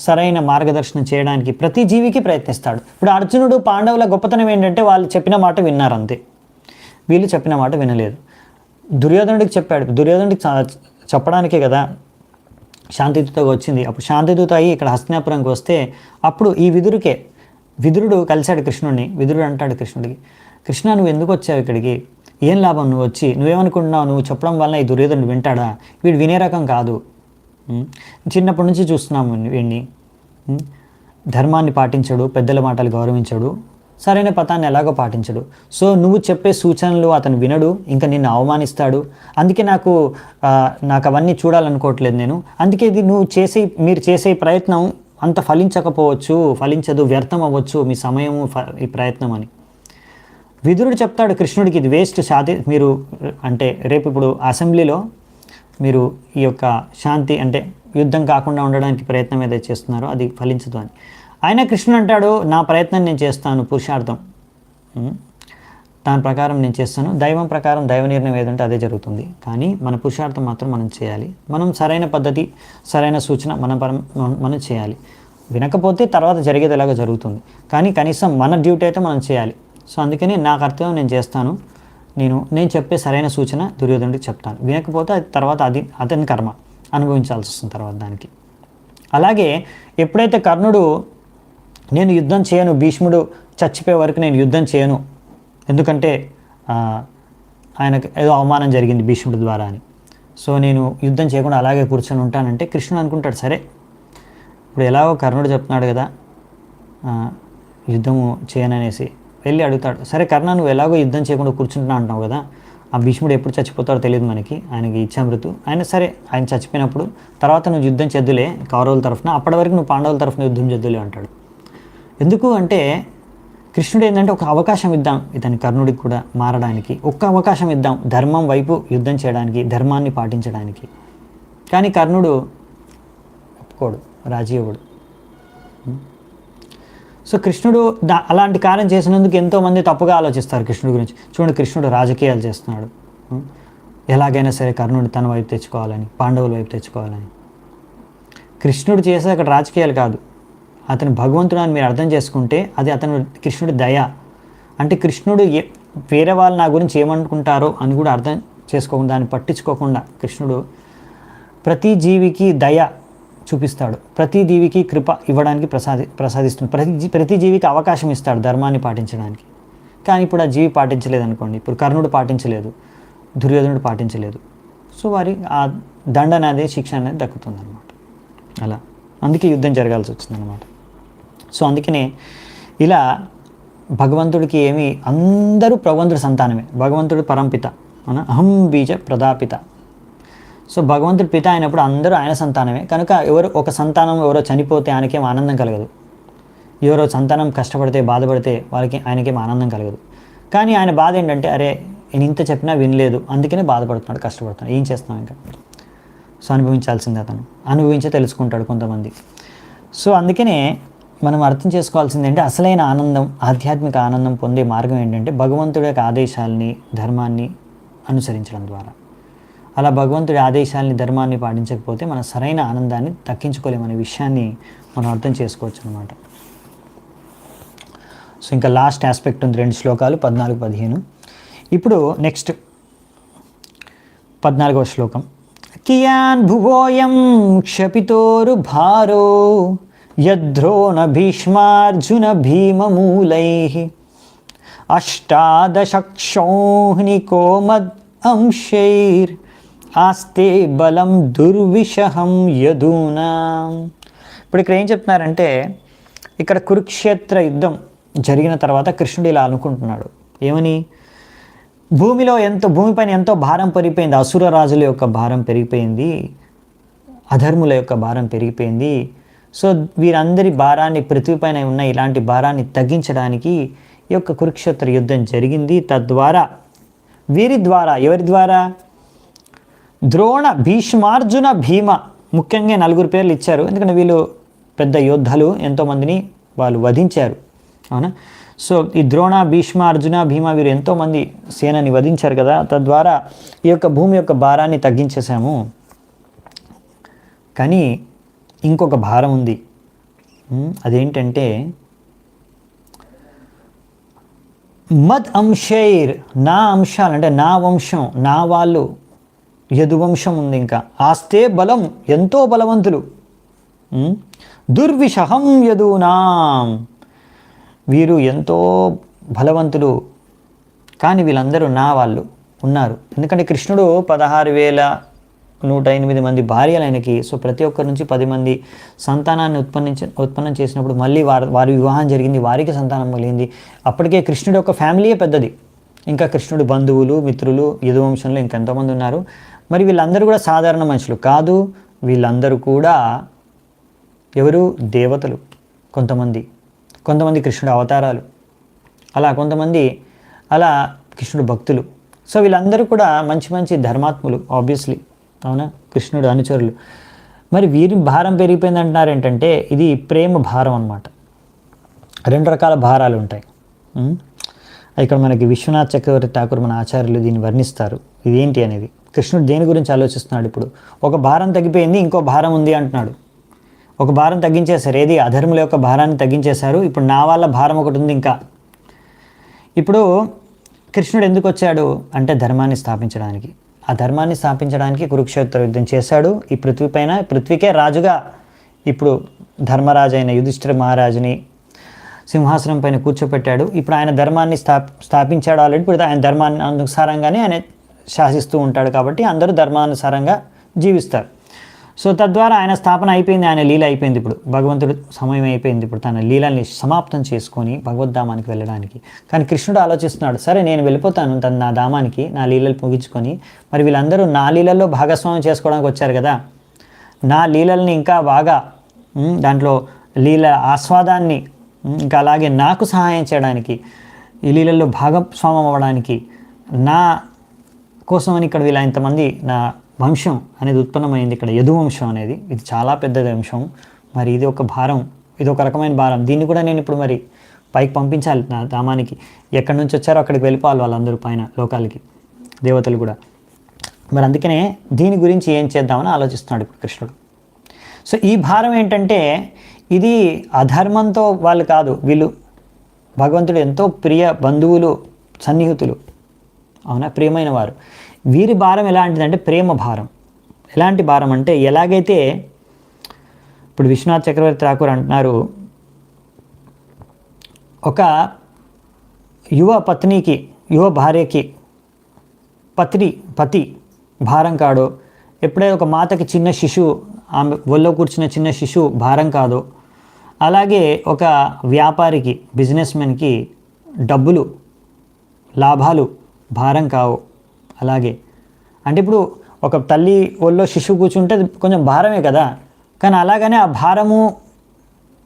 సరైన మార్గదర్శనం చేయడానికి ప్రతి జీవికి ప్రయత్నిస్తాడు. ఇప్పుడు అర్జునుడు, పాండవుల గొప్పతనం ఏంటంటే వాళ్ళు చెప్పిన మాట విన్నారు అంతే, వీళ్ళు చెప్పిన మాట వినలేదు. దుర్యోధనుడికి చెప్పాడు, దుర్యోధనుడికి చెప్పడానికే కదా శాంతిదూతగా వచ్చింది. అప్పుడు శాంతిదూత అయ్యి ఇక్కడ హస్తినాపురంకి వస్తే అప్పుడు ఈ విదురుడు కలిశాడు కృష్ణుడిని. విదురుడు అంటాడు కృష్ణుడికి, కృష్ణ నువ్వు ఎందుకు వచ్చావు ఇక్కడికి? ఏం లాభం నువ్వు వచ్చి? నువ్వేమనుకుంటున్నావు? నువ్వు చెప్పడం వల్ల ఈ దుర్యోధనుడు వింటాడా? వీడు వినే రకం కాదు. చిన్నప్పటి నుంచి చూస్తున్నాము వీడిని. ధర్మాన్ని పాటించడు, పెద్దల మాటలు గౌరవించడు, సరైన పథాన్ని ఎలాగో పాటించడు. సో నువ్వు చెప్పే సూచనలు అతను వినడు, ఇంకా నిన్ను అవమానిస్తాడు. అందుకే నాకు అవన్నీ చూడాలనుకోవట్లేదు నేను. అందుకే ఇది మీరు చేసే ప్రయత్నం అంత ఫలించదు, వ్యర్థం అవ్వచ్చు మీ సమయము, ఈ ప్రయత్నం అని విదురుడు చెప్తాడు కృష్ణుడికి. ఇది వేస్ట్, మీరు అంటే రేపు ఇప్పుడు అసెంబ్లీలో మీరు ఈ యొక్క శాంతి అంటే యుద్ధం కాకుండా ఉండడానికి ప్రయత్నం ఏదైతే చేస్తున్నారో అది ఫలించదు అని. ఆయన కృష్ణుడు అంటాడు, నా ప్రయత్నం నేను చేస్తాను, పురుషార్థం దాని ప్రకారం నేను చేస్తాను, దైవం ప్రకారం దైవ నిర్ణయం ఏదంటే అదే జరుగుతుంది. కానీ మన పురుషార్థం మాత్రం మనం చేయాలి. మనం సరైన పద్ధతి, సరైన సూచన మనం చేయాలి. వినకపోతే తర్వాత జరిగేది ఎలాగో జరుగుతుంది, కానీ కనీసం మన డ్యూటీ అయితే మనం చేయాలి. సో అందుకని నా కర్తవ్యం నేను చేస్తాను, నేను చెప్పే సరైన సూచన దుర్యోధనుడికి చెప్తాను, వినకపోతే అది తర్వాత అది అతని కర్మ, అనుభవించాల్సి వస్తుంది తర్వాత దానికి. అలాగే ఎప్పుడైతే కర్ణుడు నేను యుద్ధం చేయను, భీష్ముడు చచ్చిపోయే వరకు నేను యుద్ధం చేయను, ఎందుకంటే ఆయనకు ఏదో అవమానం జరిగింది భీష్ముడి ద్వారా అని, సో నేను యుద్ధం చేయకుండా అలాగే కూర్చొని ఉంటానంటే కృష్ణుడు అనుకుంటాడు, సరే ఇప్పుడు ఎలాగో కర్ణుడు చెప్తున్నాడు కదా యుద్ధము చేయననేసి, వెళ్ళి అడుగుతాడు, సరే కర్ణ నువ్వు ఎలాగో యుద్ధం చేయకుండా కూర్చుంటున్నా అంటావు కదా, ఆ భీష్ముడు ఎప్పుడు చచ్చిపోతాడో తెలియదు మనకి, ఆయనకి ఇచ్చామృతు, సరే ఆయన చచ్చిపోయినప్పుడు తర్వాత నువ్వు యుద్ధం చేద్దులే కౌరవుల తరఫున, అప్పటి వరకు నువ్వు పాండవుల తరఫున యుద్ధం చేద్దులే అంటాడు. ఎందుకు అంటే కృష్ణుడు ఏంటంటే ఒక అవకాశం ఇద్దాం ఇతని కర్ణుడికి కూడా మారడానికి, ఒక్క అవకాశం ఇద్దాం ధర్మం వైపు యుద్ధం చేయడానికి, ధర్మాన్ని పాటించడానికి. కానీ కర్ణుడు ఒప్పుకోడు, రాజీ ఇవ్వడు. సో కృష్ణుడు అలాంటి కార్యం చేసినందుకు ఎంతోమంది తప్పుగా ఆలోచిస్తారు కృష్ణుడి గురించి. చూడండి కృష్ణుడు రాజకీయాలు చేస్తున్నాడు, ఎలాగైనా సరే కర్ణుడు తన వైపు తెచ్చుకోవాలని, పాండవుల వైపు తెచ్చుకోవాలని. కృష్ణుడు చేసేది అక్కడ రాజకీయాలు కాదు, అతను భగవంతుడు అని మీరు అర్థం చేసుకుంటే అది కృష్ణుడి దయ. అంటే కృష్ణుడు వేరే వాళ్ళు నా గురించి ఏమనుకుంటారో అని కూడా అర్థం చేసుకోకుండా, దాన్ని పట్టించుకోకుండా కృష్ణుడు ప్రతి జీవికి దయ చూపిస్తాడు, ప్రతి జీవికి కృప ఇవ్వడానికి ప్రసాదిస్తుంది, ప్రతి జీవికి అవకాశం ఇస్తాడు ధర్మాన్ని పాటించడానికి. కానీ ఇప్పుడు ఆ జీవి పాటించలేదు అనుకోండి, ఇప్పుడు కర్ణుడు పాటించలేదు, దుర్యోధనుడు పాటించలేదు, సో వారి ఆ దండన అనేది, శిక్ష అనేది దక్కుతుంది అనమాట. అలా అందుకే యుద్ధం జరగాల్సి వచ్చిందనమాట. సో అందుకనే ఇలా భగవంతుడికి ఏమి, అందరూ భగవంతుడి సంతానమే, భగవంతుడు పరంపిత, అహం బీజ ప్రదాపిత. సో భగవంతుడి పిత అయినప్పుడు అందరూ ఆయన సంతానమే కనుక ఒక సంతానం ఎవరో చనిపోతే ఆయనకేం ఆనందం కలగదు, ఎవరో సంతానం కష్టపడితే బాధపడితే ఆయనకేం ఆనందం కలగదు. కానీ ఆయన బాధ ఏంటంటే అరే నేను ఇంత చెప్పినా వినలేదు, అందుకనే బాధపడుతున్నాడు, కష్టపడుతున్నాడు, ఏం చేస్తున్నాం ఇంకా. సో అనుభవించాల్సిందే, అతను అనుభవించే తెలుసుకుంటాడు కొంతమంది. సో అందుకనే మనం అర్థం చేసుకోవాల్సింది ఏంటంటే అసలైన ఆనందం, ఆధ్యాత్మిక ఆనందం పొందే మార్గం ఏంటంటే భగవంతుడి యొక్క ఆదేశాలని, ధర్మాన్ని అనుసరించడం ద్వారా. అలా భగవంతుడి ఆదేశాలని, ధర్మాన్ని పాటించకపోతే మన సరైన ఆనందాన్ని దక్కించుకోలేమనే విషయాన్ని మనం అర్థం చేసుకోవచ్చు అనమాట. సో ఇంకా లాస్ట్ ఆస్పెక్ట్ ఉంది, 2 శ్లోకాలు 14-15. ఇప్పుడు నెక్స్ట్ 14వ శ్లోకం. కియాన్ భువోయం క్షపితోరు భారో యద్రోణ భీష్మార్జున భీమమూలైః అష్టాదశక్షోహిణికో మద్ అంశైర్ ఆస్తే బలం దుర్విషహం యదూనా. ఇప్పుడు ఇక్కడ ఏం చెప్తున్నారంటే, ఇక్కడ కురుక్షేత్ర యుద్ధం జరిగిన తర్వాత కృష్ణుడు ఇలా అనుకుంటున్నాడు, ఏమని, భూమిపైన ఎంతో భారం పెరిగిపోయింది, అసుర రాజుల యొక్క భారం పెరిగిపోయింది, అధర్ముల యొక్క భారం పెరిగిపోయింది. సో వీరందరి భారాన్ని, పృథ్వీపైన ఉన్న ఇలాంటి భారాన్ని తగ్గించడానికి ఈ యొక్క కురుక్షేత్ర యుద్ధం జరిగింది. తద్వారా వీరి ద్వారా, ఎవరి ద్వారా, ద్రోణ, భీష్మార్జున, భీమ, ముఖ్యంగా 4 పేర్లు ఇచ్చారు, ఎందుకంటే వీళ్ళు పెద్ద యోద్ధాలు, ఎంతోమందిని వాళ్ళు వధించారు, అవునా. సో ఈ ద్రోణ, భీష్మ, అర్జున, భీమ వీరు ఎంతోమంది సేనని వధించారు కదా, తద్వారా ఈ యొక్క భూమి యొక్క భారాన్ని తగ్గించేశాము. కానీ ఇంకొక భారం ఉంది, అదేంటంటే మద్ అంశైర్, నా అంశాలు అంటే నా వంశం, నా వాళ్ళు, యదువంశం ఉంది, ఇంకా ఆస్తే బలం, ఎంతో బలవంతులు, దుర్విషహం యదూనాం, వీరు ఎంతో బలవంతులు, కానీ వీళ్ళందరూ నా వాళ్ళు ఉన్నారు. ఎందుకంటే కృష్ణుడు 16,108 మంది భార్యలు ఆయనకి. సో ప్రతి ఒక్కరి నుంచి 10 మంది సంతానాన్ని ఉత్పన్నం చేసినప్పుడు మళ్ళీ వారి వివాహం జరిగింది, వారికి సంతానం కలిగింది. అప్పటికే కృష్ణుడు యొక్క ఫ్యామిలీయే పెద్దది, ఇంకా కృష్ణుడు బంధువులు, మిత్రులు, యదువంశంలో ఇంకెంతోమంది ఉన్నారు. మరి వీళ్ళందరూ కూడా సాధారణ మనుషులు కాదు, వీళ్ళందరూ కూడా ఎవరు, దేవతలు, కొంతమంది కృష్ణుడు అవతారాలు, అలా కొంతమంది అలా కృష్ణుడు భక్తులు. సో వీళ్ళందరూ కూడా మంచి ధర్మాత్ములు, ఆబ్వియస్లీ, అవునా, కృష్ణుడు అనుచరులు. మరి వీరి భారం పెరిగిపోయింది అంటున్నారు ఏంటంటే ఇది ప్రేమ భారం అన్నమాట. 2 రకాల భారాలు ఉంటాయి. ఇక్కడ మనకి విశ్వనాథ్ చక్రవర్తి ఠాకూర్ మన ఆచార్యులు దీన్ని వర్ణిస్తారు, ఇదేంటి అనేది. కృష్ణుడు దేని గురించి ఆలోచిస్తున్నాడు, ఇప్పుడు ఒక భారం తగ్గిపోయింది, ఇంకో భారం ఉంది అంటున్నాడు. ఒక భారం తగ్గించేశారు, ఏది, అధర్ముల యొక్క భారాన్ని తగ్గించేశారు, ఇప్పుడు నా వాళ్ళ భారం ఒకటి ఉంది ఇంకా. ఇప్పుడు కృష్ణుడు ఎందుకు వచ్చాడు అంటే ధర్మాన్ని స్థాపించడానికి. ఆ ధర్మాన్ని స్థాపించడానికి కురుక్షేత్ర యుద్ధం చేశాడు. ఈ పృథ్వీ పైన, పృథ్వీకే రాజుగా ఇప్పుడు ధర్మరాజు అయిన యుధిష్ఠిర మహారాజుని సింహాసనం పైన కూర్చోపెట్టాడు. ఇప్పుడు ఆయన ధర్మాన్ని స్థాపించాడు ఆల్రెడీ. ఇప్పుడు ఆయన ధర్మాన్ని అనుసారంగానే ఆయన శాసిస్తూ ఉంటాడు కాబట్టి అందరూ ధర్మానుసారంగా జీవిస్తారు. సో తద్వారా ఆయన స్థాపన అయిపోయింది, ఆయన లీల అయిపోయింది. ఇప్పుడు భగవంతుడు సమయం అయిపోయింది ఇప్పుడు తన లీలని సమాప్తం చేసుకొని భగవద్ధామానికి వెళ్ళడానికి. కానీ కృష్ణుడు ఆలోచిస్తున్నాడు, సరే నేను వెళ్ళిపోతాను తను నా ధామానికి, నా లీలలు ముగించుకొని. మరి వీళ్ళందరూ నా లీలల్లో భాగస్వామ్యం చేసుకోవడానికి వచ్చారు కదా, నా లీలల్ని ఇంకా బాగా దాంట్లో లీల ఆస్వాదాన్ని ఇంకా అలాగే నాకు సహాయం చేయడానికి, ఈ లీలల్లో భాగస్వామ్యం అవ్వడానికి నా కోసమని ఇక్కడ వీళ్ళ ఇంతమంది నా వంశం అనేది ఉత్పన్నమైంది. ఇక్కడ యదువంశం అనేది ఇది చాలా పెద్ద వంశం. మరి ఇది ఒక భారం, ఇది ఒక రకమైన భారం. దీన్ని కూడా నేను ఇప్పుడు మరి పైకి పంపించాలి నా ధామానికి. ఎక్కడి నుంచి వచ్చారో అక్కడికి వెళ్ళిపోవాలి వాళ్ళందరూ, పైన లోకాలకి, దేవతలు కూడా. మరి అందుకనే దీని గురించి ఏం చేద్దామని ఆలోచిస్తున్నాడు ఇప్పుడు కృష్ణుడు. సో ఈ భారం ఏంటంటే ఇది అధర్మంతో వాళ్ళు కాదు, వీళ్ళు భగవంతుడు ఎంతో ప్రియ బంధువులు, సన్నిహితులు, అవునా, ప్రియమైన వారు. వీరి భారం ఎలాంటిదంటే ప్రేమ భారం. ఎలాంటి భారం అంటే ఎలాగైతే ఇప్పుడు విశ్వనాథ్ చక్రవర్తి ఠాకూర్ అంటున్నారు, ఒక యువ పత్నికి, యువ భార్యకి పతి భారం కాడో, ఎప్పుడైతే ఒక మాతకి చిన్న శిశువు, ఆమె ఒళ్ళో కూర్చున్న చిన్న శిశువు భారం కాదో, అలాగే ఒక వ్యాపారికి, బిజినెస్ మెన్కి డబ్బులు, లాభాలు భారం కావు. అలాగే అంటే ఇప్పుడు ఒక తల్లి ఒళ్ళో శిశువు కూర్చుంటే కొంచెం భారమే కదా, కానీ అలాగనే ఆ భారము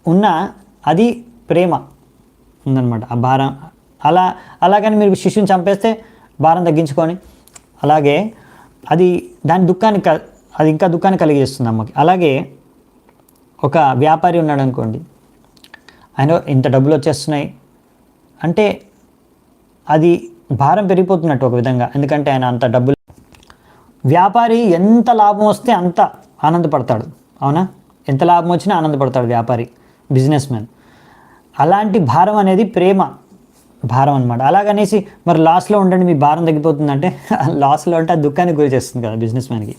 ఉన్న అది ప్రేమ ఉందన్నమాట. ఆ భారం అలాగని మీరు శిశువుని చంపేస్తే భారం తగ్గించుకొని, అలాగే అది దాని దుఃఖాన్ని అది ఇంకా దుఃఖాన్ని కలిగిస్తుంది అమ్మకి. అలాగే ఒక వ్యాపారి ఉన్నాడు అనుకోండి, ఆయన ఇంత డబ్బులు వచ్చేస్తున్నాయి అంటే అది భారం పెరిగిపోతున్నట్టు ఒక విధంగా. ఎందుకంటే ఆయన అంత డబ్బులు, వ్యాపారి ఎంత లాభం వస్తే అంత ఆనందపడతాడు, అవునా, ఎంత లాభం వచ్చినా ఆనందపడతాడు వ్యాపారి, బిజినెస్ మ్యాన్. అలాంటి భారం అనేది ప్రేమ భారం అనమాట. అలాగనేసి మరి లాస్లో ఉండండి మీ భారం తగ్గిపోతుందంటే లాస్లో అంటే ఆ దుఃఖానికి గురి చేస్తుంది కదా బిజినెస్ మ్యాన్కి.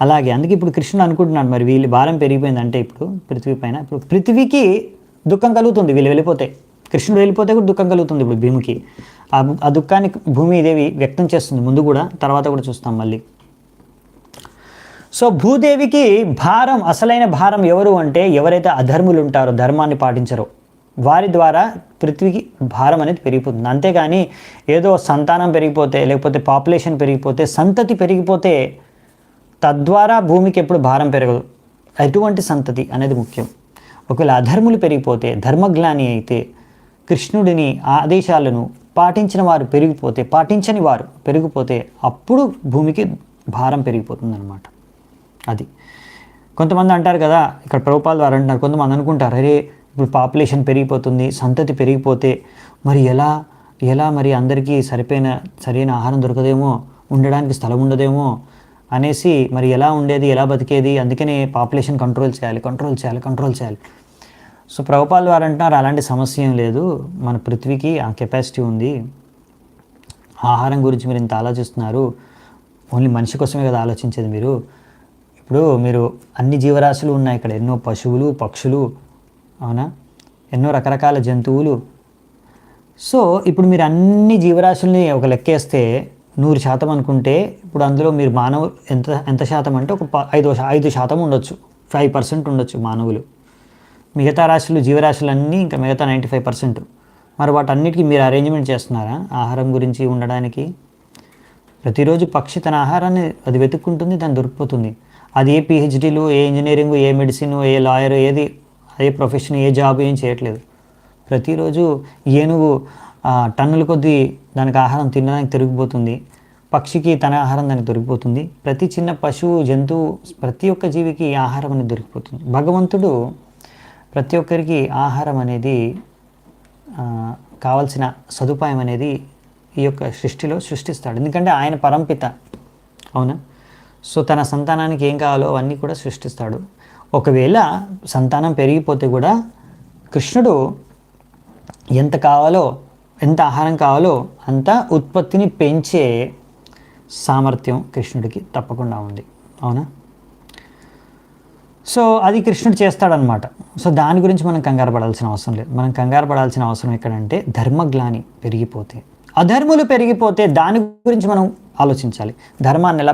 అలాగే అందుకే ఇప్పుడు కృష్ణుడు అనుకుంటున్నాడు, మరి వీళ్ళు భారం పెరిగిపోయిందంటే ఇప్పుడు పృథ్వీ పైన, ఇప్పుడు పృథ్వీకి దుఃఖం కలుగుతుంది వీళ్ళు వెళ్ళిపోతే. కృష్ణుడు వెళ్ళిపోతే కూడా దుఃఖం కలుగుతుంది ఇప్పుడు భూమికి. ఆ దుఃఖాన్ని భూమిదేవి వ్యక్తం చేస్తుంది ముందు కూడా, తర్వాత కూడా చూస్తాం మళ్ళీ. సో భూదేవికి భారం, అసలైన భారం ఎవరు అంటే ఎవరైతే అధర్ములు ఉంటారో, ధర్మాన్ని పాటించరో వారి ద్వారా పృథ్వీకి భారం అనేది పెరిగిపోతుంది. అంతేగాని ఏదో సంతానం పెరిగిపోతే, లేకపోతే పాపులేషన్ పెరిగిపోతే, సంతతి పెరిగిపోతే తద్వారా భూమికి ఎప్పుడు భారం పెరగదు. ఎటువంటి సంతతి అనేది ముఖ్యం. ఒకవేళ అధర్ములు పెరిగిపోతే, ధర్మజ్ఞాని అయితే, కృష్ణుడిని ఆదేశాలను పాటించిన వారు పెరిగిపోతే, పాటించని వారు పెరిగిపోతే అప్పుడు భూమికి భారం పెరిగిపోతుంది అన్నమాట. అది కొంతమంది అంటారు కదా, ఇక్కడ ప్రభుపాల ద్వారా అంటున్నారు, కొంతమంది అనుకుంటారు, అరే ఇప్పుడు పాపులేషన్ పెరిగిపోతుంది, సంతతి పెరిగిపోతే మరి ఎలా మరి అందరికీ సరైన ఆహారం దొరకదేమో, ఉండడానికి స్థలం ఉండదేమో అనేసి మరి ఎలా ఉండేది, ఎలా బతికేది, అందుకనే పాపులేషన్ కంట్రోల్ చేయాలి. సో ప్రభుపాల వారు అంటున్నారు, అలాంటి సమస్య ఏం లేదు, మన పృథ్వీకి ఆ కెపాసిటీ ఉంది. ఆహారం గురించి మీరు ఇంత ఆలోచిస్తున్నారు, ఓన్లీ మనిషి కోసమే కదా ఆలోచించేది మీరు. ఇప్పుడు మీరు అన్ని జీవరాశులు ఉన్నాయి ఇక్కడ, ఎన్నో పశువులు, పక్షులు, అవునా, ఎన్నో రకరకాల జంతువులు. సో ఇప్పుడు మీరు అన్ని జీవరాశుల్ని ఒక లెక్కేస్తే 100% అనుకుంటే, ఇప్పుడు అందులో మీరు మానవులు ఎంత శాతం అంటే ఒక 5% ఉండొచ్చు, 5% ఉండొచ్చు మానవులు. మిగతా రాశులు, జీవరాశులన్నీ ఇంకా మిగతా 95%. మరి వాటన్నిటికీ మీరు అరేంజ్మెంట్ చేస్తున్నారా ఆహారం గురించి ఉండడానికి? ప్రతిరోజు పక్షి తన ఆహారాన్ని అది వెతుక్కుంటుంది, దాన్ని దొరికిపోతుంది. అది ఏ పిహెచ్డీలు, ఏ ఇంజనీరింగ్, ఏ మెడిసిన్, ఏ లాయర్, ఏది ఏ ప్రొఫెషన్, ఏ జాబ్ ఏం చేయట్లేదు. ప్రతిరోజు ఏనుగు టన్నుల కొద్దీ దానికి ఆహారం తినడానికి తిరిగిపోతుంది, పక్షికి తన ఆహారం దానికి దొరికిపోతుంది. ప్రతి చిన్న పశువు, జంతువు, ప్రతి ఒక్క జీవికి ఆహారం అనేది దొరికిపోతుంది. భగవంతుడు ప్రతి ఒక్కరికి ఆహారం అనేది కావాల్సిన సదుపాయం అనేది ఈ యొక్క సృష్టిలో సృష్టిస్తాడు. ఎందుకంటే ఆయన పరంపిత, అవునా. సో తన సంతానానికి ఏం కావాలో అవన్నీ కూడా సృష్టిస్తాడు. ఒకవేళ సంతానం పెరిగిపోతే కూడా కృష్ణుడు ఎంత కావాలో ఎంత ఆహారం కావాలో అంత ఉత్పత్తిని పెంచే సామర్థ్యం కృష్ణుడికి తప్పకుండా ఉంది. అవునా? సో అది కృష్ణుడు చేస్తాడనమాట. సో దాని గురించి మనం కంగారు పడాల్సిన అవసరం లేదు. మనం కంగారు పడాల్సిన అవసరం ఎక్కడంటే ధర్మగ్లాని పెరిగిపోతే, అధర్ములు పెరిగిపోతే దాని గురించి మనం ఆలోచించాలి. ధర్మాన్ని ఎలా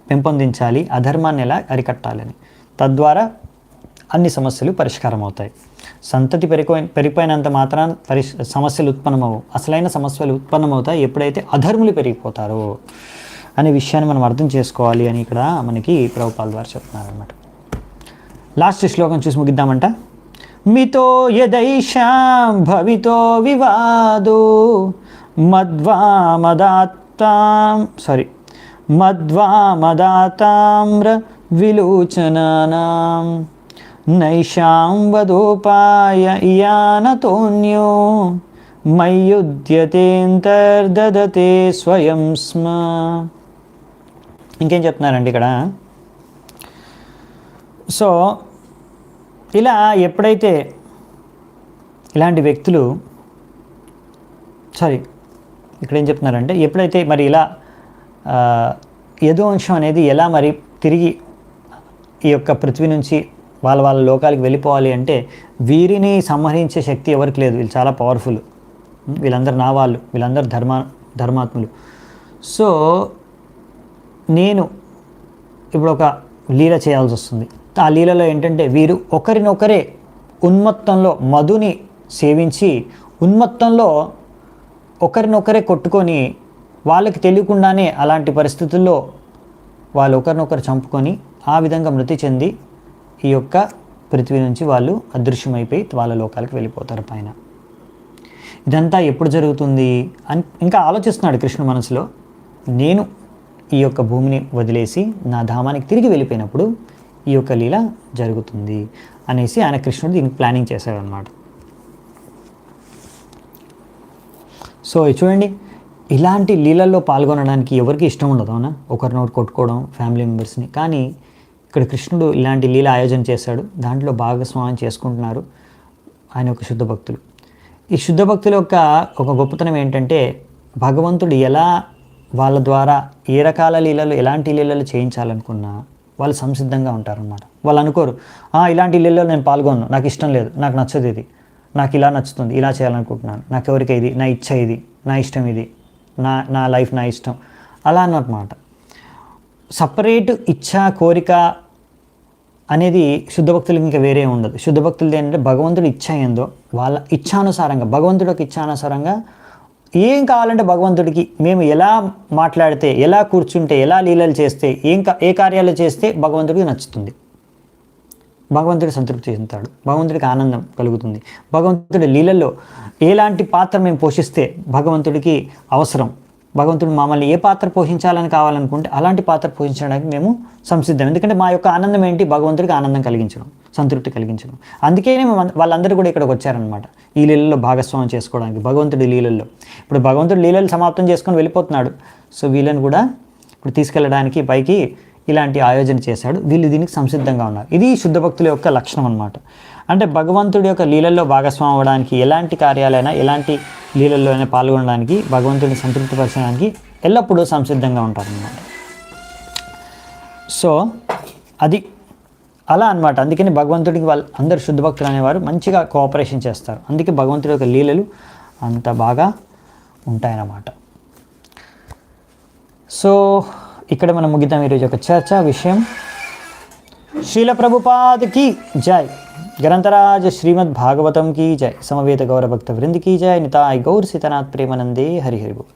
పెంపొందించాలి, అధర్మాన్ని ఎలా అరికట్టాలని. తద్వారా అన్ని సమస్యలు పరిష్కారం అవుతాయి. సంతతి పెరిగిపోయినంత మాత్రాన సమస్యలు ఉత్పన్నమవు. అసలైన సమస్యలు ఉత్పన్నమవుతాయి ఎప్పుడైతే అధర్ములు పెరిగిపోతారో అనే విషయాన్ని మనం అర్థం చేసుకోవాలి అని ఇక్కడ మనకి ప్రభుపాల్ ద్వారా చెప్తున్నారనమాట. లాస్ట్ శ్లోకం చూసి ముగిద్దామంట. మితో యదైషాం భవితో వివాదో మద్వామదాతామ్ర విలోచనానాం నైషాం వదోపాయ ఇయానతోన్యో మయ్యుద్యతేంతర్దదతే స్వయం స్మ. ఇంకేం చెప్తున్నారండి ఇక్కడ? సో ఇలా ఎప్పుడైతే ఇలాంటి వ్యక్తులు ఇక్కడ ఏం చెప్తున్నారంటే, ఎప్పుడైతే మరి ఇలా యదువంశం అనేది ఎలా మరి తిరిగి ఈ యొక్క పృథ్వీ నుంచి వాళ్ళ లోకాలకు వెళ్ళిపోవాలి అంటే, వీరిని సంహరించే శక్తి ఎవరికి లేదు. వీళ్ళు చాలా పవర్ఫుల్. వీళ్ళందరూ నా వాళ్ళు, వీళ్ళందరూ ధర్మాత్ములు. సో నేను ఇప్పుడు ఒక లీల చేయాల్సి వస్తుంది. ఆ లీలలో ఏంటంటే, వీరు ఒకరినొకరే ఉన్మత్తంలో మధుని సేవించి ఉన్మత్తంలో ఒకరినొకరే కొట్టుకొని, వాళ్ళకి తెలియకుండానే అలాంటి పరిస్థితుల్లో వాళ్ళు ఒకరినొకరు చంపుకొని ఆ విధంగా మృతి చెంది ఈ యొక్క పృథ్వీ నుంచి వాళ్ళు అదృశ్యమైపోయి వాళ్ళ లోకాలకు వెళ్ళిపోతారు పైన. ఇదంతా ఎప్పుడు జరుగుతుంది అని ఇంకా ఆలోచిస్తున్నాడు కృష్ణుడు మనసులో. నేను ఈ యొక్క భూమిని వదిలేసి నా ధామానికి తిరిగి వెళ్ళిపోయినప్పుడు ఈ యొక్క లీల జరుగుతుంది అనేసి ఆయన కృష్ణుడు దీనికి ప్లానింగ్ చేశాడనమాట. సో చూడండి, ఇలాంటి లీలల్లో పాల్గొనడానికి ఎవరికి ఇష్టం ఉండదు, అవునా? ఒకరినొకరు కొట్టుకోవడం, ఫ్యామిలీ మెంబర్స్ని. కానీ ఇక్కడ కృష్ణుడు ఇలాంటి లీల ఆయోజన చేశాడు. దాంట్లో భాగస్వామ్యం చేసుకుంటున్నారు ఆయన యొక్క శుద్ధ భక్తులు. ఈ శుద్ధ భక్తుల యొక్క ఒక గొప్పతనం ఏంటంటే, భగవంతుడు ఎలా వాళ్ళ ద్వారా ఏ రకాల లీలలు, ఎలాంటి లీలలు చేయించాలనుకున్నా వాళ్ళు సంసిద్ధంగా ఉంటారన్నమాట. వాళ్ళు అనుకోరు, ఇలాంటి లీలలో నేను పాల్గొను, నాకు ఇష్టం లేదు, నాకు నచ్చదు, ఇది నాకు ఇలా నచ్చుతుంది, ఇలా చేయాలనుకుంటున్నాను, నాకు ఎవరికి ఇది, నా ఇచ్చ ఇది, నా ఇష్టం ఇది, నా లైఫ్ నా ఇష్టం, అలా అన్నమాట. సపరేట్ ఇచ్చ కోరిక అనేది శుద్ధ భక్తులకి ఇంకా వేరే ఉండదు. శుద్ధ భక్తులది ఏంటంటే, భగవంతుడు ఇచ్చ ఏందో వాళ్ళ ఇచ్ఛానుసారంగా, భగవంతుడి యొక్క ఇచ్ఛానుసారంగా ఏం కావాలంటే భగవంతుడికి మేము ఎలా మాట్లాడితే, ఎలా కూర్చుంటే, ఎలా లీలలు చేస్తే, ఏ కార్యాలు చేస్తే భగవంతుడికి నచ్చుతుంది, భగవంతుడి సంతృప్తి చెందుతాడు, భగవంతుడికి ఆనందం కలుగుతుంది, భగవంతుడి లీలల్లో ఎలాంటి పాత్ర మేము పోషిస్తే భగవంతుడికి అవసరం, భగవంతుడు మమ్మల్ని ఏ పాత్ర పోషించాలని కావాలనుకుంటే అలాంటి పాత్ర పోషించడానికి మేము సంసిద్ధం. ఎందుకంటే మా యొక్క ఆనందం ఏంటి? భగవంతుడికి ఆనందం కలిగించడం, సంతృప్తి కలిగించడం. అందుకే వాళ్ళందరూ కూడా ఇక్కడికి వచ్చారనమాట, ఈ లీలల్లో భాగస్వామ్యం చేసుకోవడానికి, భగవంతుడి లీలల్లో. ఇప్పుడు భగవంతుడి లీలలు సమాప్తం చేసుకొని వెళ్ళిపోతున్నాడు. సో వీళ్ళని కూడా ఇప్పుడు తీసుకెళ్ళడానికి పైకి ఇలాంటి ఆయోజన చేశాడు. వీళ్ళు దీనికి సంసిద్ధంగా ఉన్నారు. ఇది శుద్ధ భక్తుల యొక్క లక్షణం అన్నమాట. అంటే భగవంతుడి యొక్క లీలల్లో భాగస్వామ్యం అవ్వడానికి, ఎలాంటి కార్యాలైనా, ఎలాంటి లీలల్లో అయినా పాల్గొనడానికి, భగవంతుడిని సంతృప్తిపరచడానికి ఎల్లప్పుడూ సంసిద్ధంగా ఉంటారన్నమాట. సో అది అలా అన్నమాట. అందుకని భగవంతుడికి వాళ్ళు అందరు శుద్ధ భక్తులు అనేవారు మంచిగా కోఆపరేషన్ చేస్తారు. అందుకే భగవంతుడి యొక్క లీలలు అంత బాగా ఉంటాయన్నమాట. సో ఇక్కడ మనం ముగిద్దాం ఈరోజు యొక్క చర్చ విషయం. శ్రీల ప్రభుపాద్ की जय, ग्रंथराज श्रीमद् भागवतम की जय, समवेत गौर भक्त वृंद की जय, निताय गौर सीतानाथ प्रेमानंदे हरि हरि बोल.